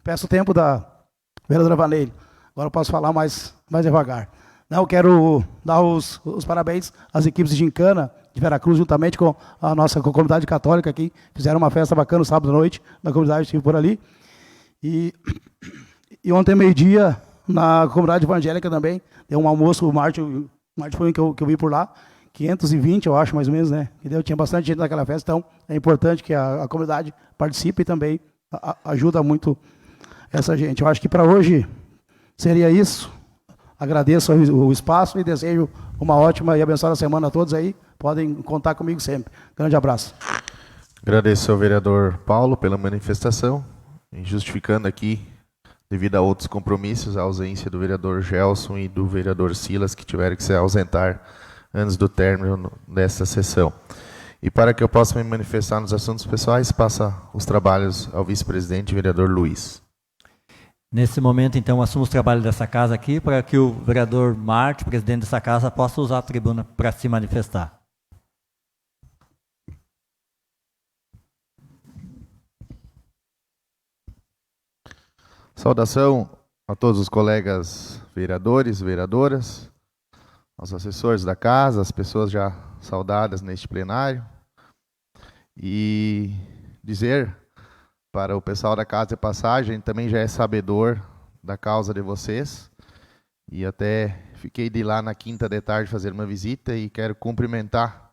Peço o tempo da vereadora Vaneile. Agora eu posso falar mais devagar. Eu quero dar os parabéns às equipes de Gincana de Veracruz, juntamente com a nossa comunidade católica aqui. Fizeram uma festa bacana no sábado à noite, na comunidade, estive por ali. E ontem, meio-dia, na comunidade evangélica também, deu um almoço, o Marte foi um que eu vi por lá, 520, eu acho, mais ou menos, né? E tinha bastante gente naquela festa, então é importante que a comunidade participe e também ajuda muito essa gente. Eu acho que para hoje seria isso. Agradeço o espaço e desejo uma ótima e abençoada semana a todos aí. Podem contar comigo sempre. Grande abraço. Agradeço ao vereador Paulo pela manifestação, e justificando aqui, devido a outros compromissos, a ausência do vereador Gelson e do vereador Silas, que tiveram que se ausentar antes do término desta sessão. E para que eu possa me manifestar nos assuntos pessoais, passa os trabalhos ao vice-presidente, vereador Luiz. Nesse momento, então, assumo os trabalhos dessa casa aqui, para que o vereador Marte, presidente dessa casa, possa usar a tribuna para se manifestar. Saudação a todos os colegas vereadores, vereadoras, aos assessores da casa, as pessoas já saudadas neste plenário, e dizer para o pessoal da Casa de Passagem, também já é sabedor da causa de vocês, e até fiquei de ir lá na quinta de tarde fazer uma visita, e quero cumprimentar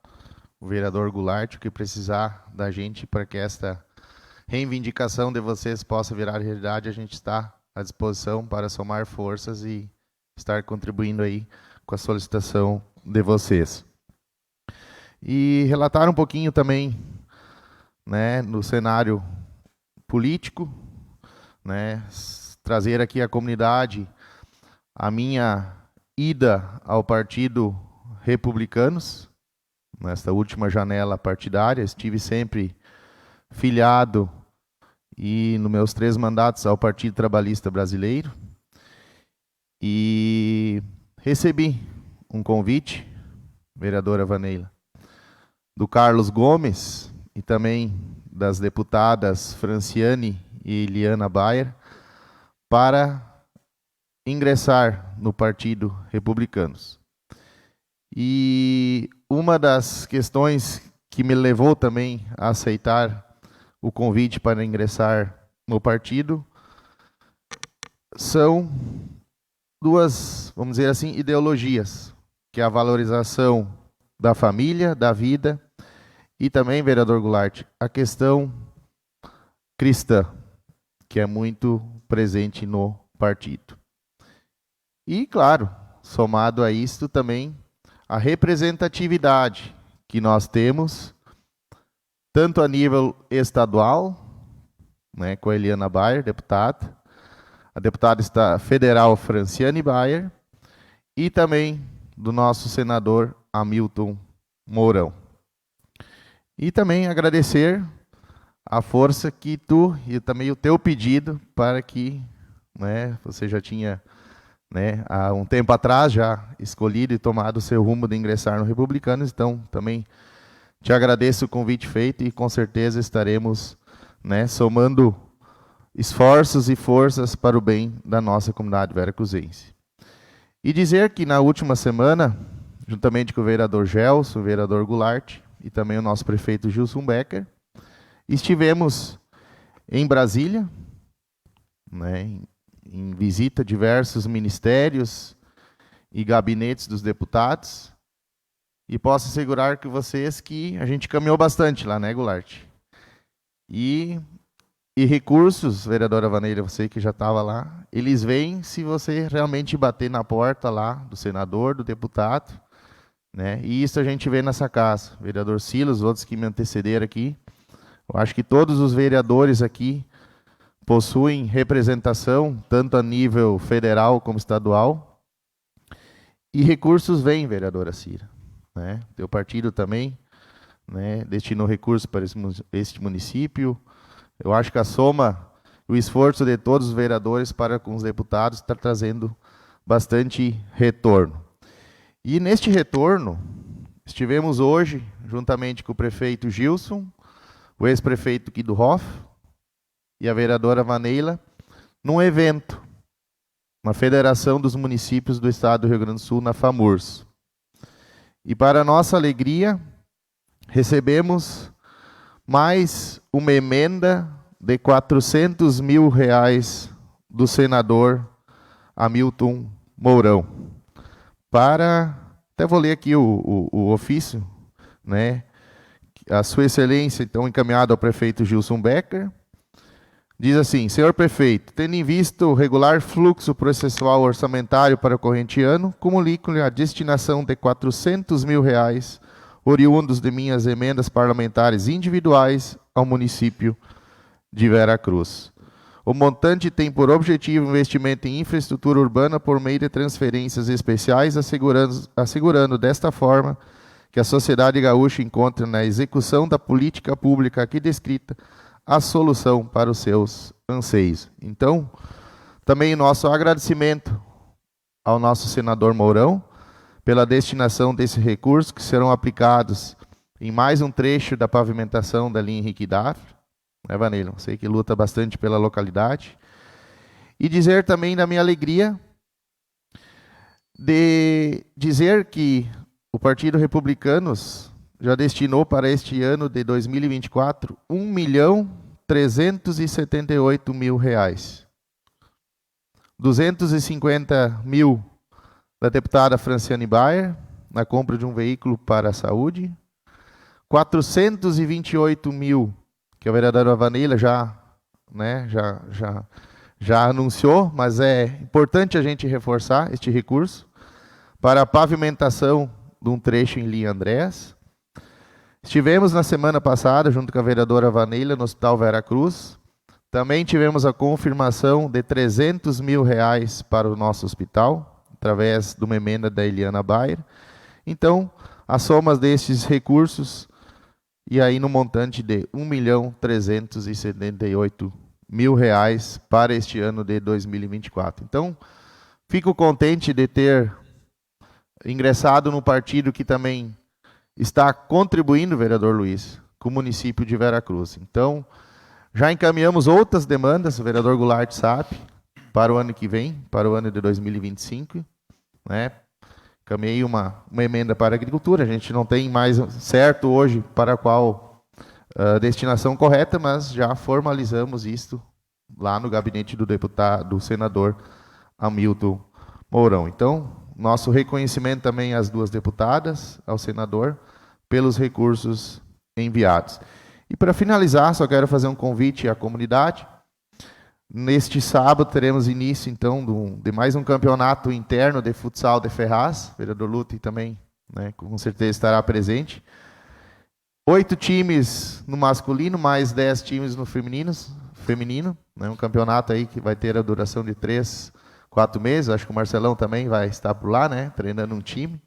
o vereador Goulart, o que precisar da gente para que esta reivindicação de vocês possa virar realidade, a gente está à disposição para somar forças e estar contribuindo aí com a solicitação de vocês. E relatar um pouquinho também, né, no cenário político, né, trazer aqui à comunidade a minha ida ao Partido Republicanos, nesta última janela partidária. Estive sempre filiado e nos meus 3 mandatos ao Partido Trabalhista Brasileiro, e recebi um convite, vereadora Vaneila, do Carlos Gomes e também das deputadas Franciane e Eliana Bayer, para ingressar no Partido Republicanos. E uma das questões que me levou também a aceitar o convite para ingressar no partido são 2, vamos dizer assim, ideologias, que é a valorização da família, da vida, e também, vereador Goulart, a questão cristã, que é muito presente no partido. E, claro, somado a isto também a representatividade que nós temos, tanto a nível estadual, né, com a Eliana Bayer, deputada, a deputada federal Franciane Bayer, e também do nosso senador Hamilton Mourão. E também agradecer a força que tu e também o teu pedido para que, né, você já tinha, né, há um tempo atrás já escolhido e tomado o seu rumo de ingressar no Republicanos. Então também te agradeço o convite feito e com certeza estaremos, né, somando esforços e forças para o bem da nossa comunidade veracruzense. E dizer que na última semana, juntamente com o vereador Gelson, o vereador Goulart e também o nosso prefeito Gilson Becker, estivemos em Brasília, né, em visita a diversos ministérios e gabinetes dos deputados, e posso assegurar que vocês que a gente caminhou bastante lá, né, Goulart? E recursos, vereadora Vaneila, você que já estava lá, eles vêm se você realmente bater na porta lá do senador, do deputado, né? E isso a gente vê nessa casa. Vereador Silas, outros que me antecederam aqui, eu acho que todos os vereadores aqui possuem representação, tanto a nível federal como estadual, e recursos vêm, vereadora Cira, né? Teu partido também, né, destinou recursos para este município. Eu acho que a soma, o esforço de todos os vereadores para com os deputados está trazendo bastante retorno. E neste retorno, estivemos hoje, juntamente com o prefeito Gilson, o ex-prefeito Guido Hoff e a vereadora Vaneila, num evento, na Federação dos Municípios do Estado do Rio Grande do Sul, na FAMURS. E para nossa alegria, recebemos mais uma emenda de R$400 mil do senador Hamilton Mourão. Até vou ler aqui o ofício, né? A sua excelência, então, encaminhado ao prefeito Gilson Becker, diz assim: senhor prefeito, tendo em vista o regular fluxo processual orçamentário para o corrente ano, comunico-lhe a destinação de R$400 mil oriundos de minhas emendas parlamentares individuais ao município de Veracruz. O montante tem por objetivo investimento em infraestrutura urbana por meio de transferências especiais, assegurando desta forma que a sociedade gaúcha encontre na execução da política pública aqui descrita a solução para os seus anseios. Então, também nosso agradecimento ao nosso senador Mourão pela destinação desses recursos que serão aplicados em mais um trecho da pavimentação da linha Henrique Dafra, né, Vaneila? Sei que luta bastante pela localidade. E dizer também da minha alegria de dizer que o Partido Republicanos já destinou para este ano de 2024 R$1.378.000. 250.000 da deputada Franciane Bayer, na compra de um veículo para a saúde. 428.000, que a vereadora Vanilla já anunciou, mas é importante a gente reforçar este recurso, para a pavimentação de um trecho em Linha Andrés. Estivemos na semana passada, junto com a vereadora Vanilla, no Hospital Vera Cruz. Também tivemos a confirmação de R$300 mil para o nosso hospital, através de uma emenda da Eliana Bayer. Então, a soma destes recursos, e aí no montante de R$1.378.000 para este ano de 2024. Então, fico contente de ter ingressado no partido que também está contribuindo, vereador Luiz, com o município de Vera Cruz. Então, já encaminhamos outras demandas, o vereador Goulart sabe, para o ano que vem, para o ano de 2025. Né? Encaminhei uma emenda para a agricultura, a gente não tem mais certo hoje para qual destinação correta, mas já formalizamos isto lá no gabinete do senador Hamilton Mourão. Então, nosso reconhecimento também às duas deputadas, ao senador, pelos recursos enviados. E para finalizar, só quero fazer um convite à comunidade. Neste sábado teremos início, então, de mais um campeonato interno de futsal de Ferraz. O vereador Luti também, né, com certeza estará presente. 8 times no masculino, mais 10 times no feminino. Né, um campeonato aí que vai ter a duração de 3-4 meses. Acho que o Marcelão também vai estar por lá, né, treinando um time.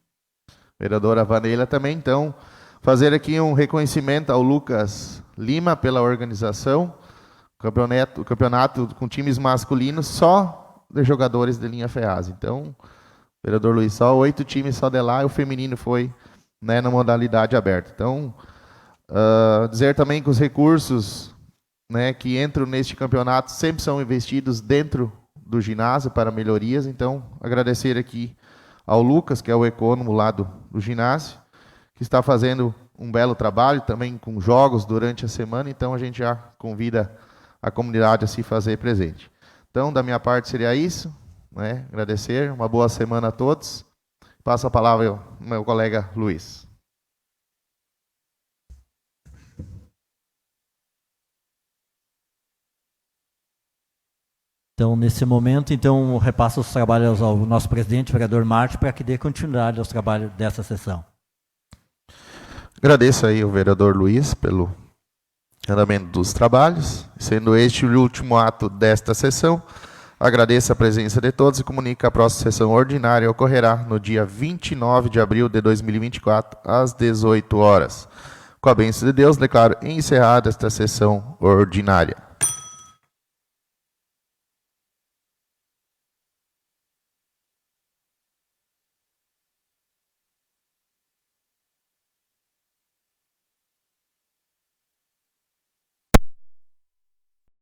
Vereadora Vanilla também. Então, fazer aqui um reconhecimento ao Lucas Lima pela organização. O campeonato com times masculinos só de jogadores de linha Ferraz. Então, vereador Luiz, só 8 times só de lá, e o feminino foi, né, na modalidade aberta. Então, dizer também que os recursos, né, que entram neste campeonato sempre são investidos dentro do ginásio para melhorias. Então, agradecer aqui ao Lucas, que é o econômico lá do ginásio, que está fazendo um belo trabalho também com jogos durante a semana. Então, a gente já convida a comunidade a se fazer presente. Então, da minha parte seria isso, né? Agradecer, uma boa semana a todos. Passo a palavra ao meu colega Luiz. Então, nesse momento, então, repasso os trabalhos ao nosso presidente, o vereador Marte, para que dê continuidade aos trabalhos dessa sessão. Agradeço aí ao vereador Luiz pelo andamento dos trabalhos, sendo este o último ato desta sessão. Agradeço a presença de todos e comunico que a próxima sessão ordinária ocorrerá no dia 29 de abril de 2024, às 18 horas. Com a bênção de Deus, declaro encerrada esta sessão ordinária.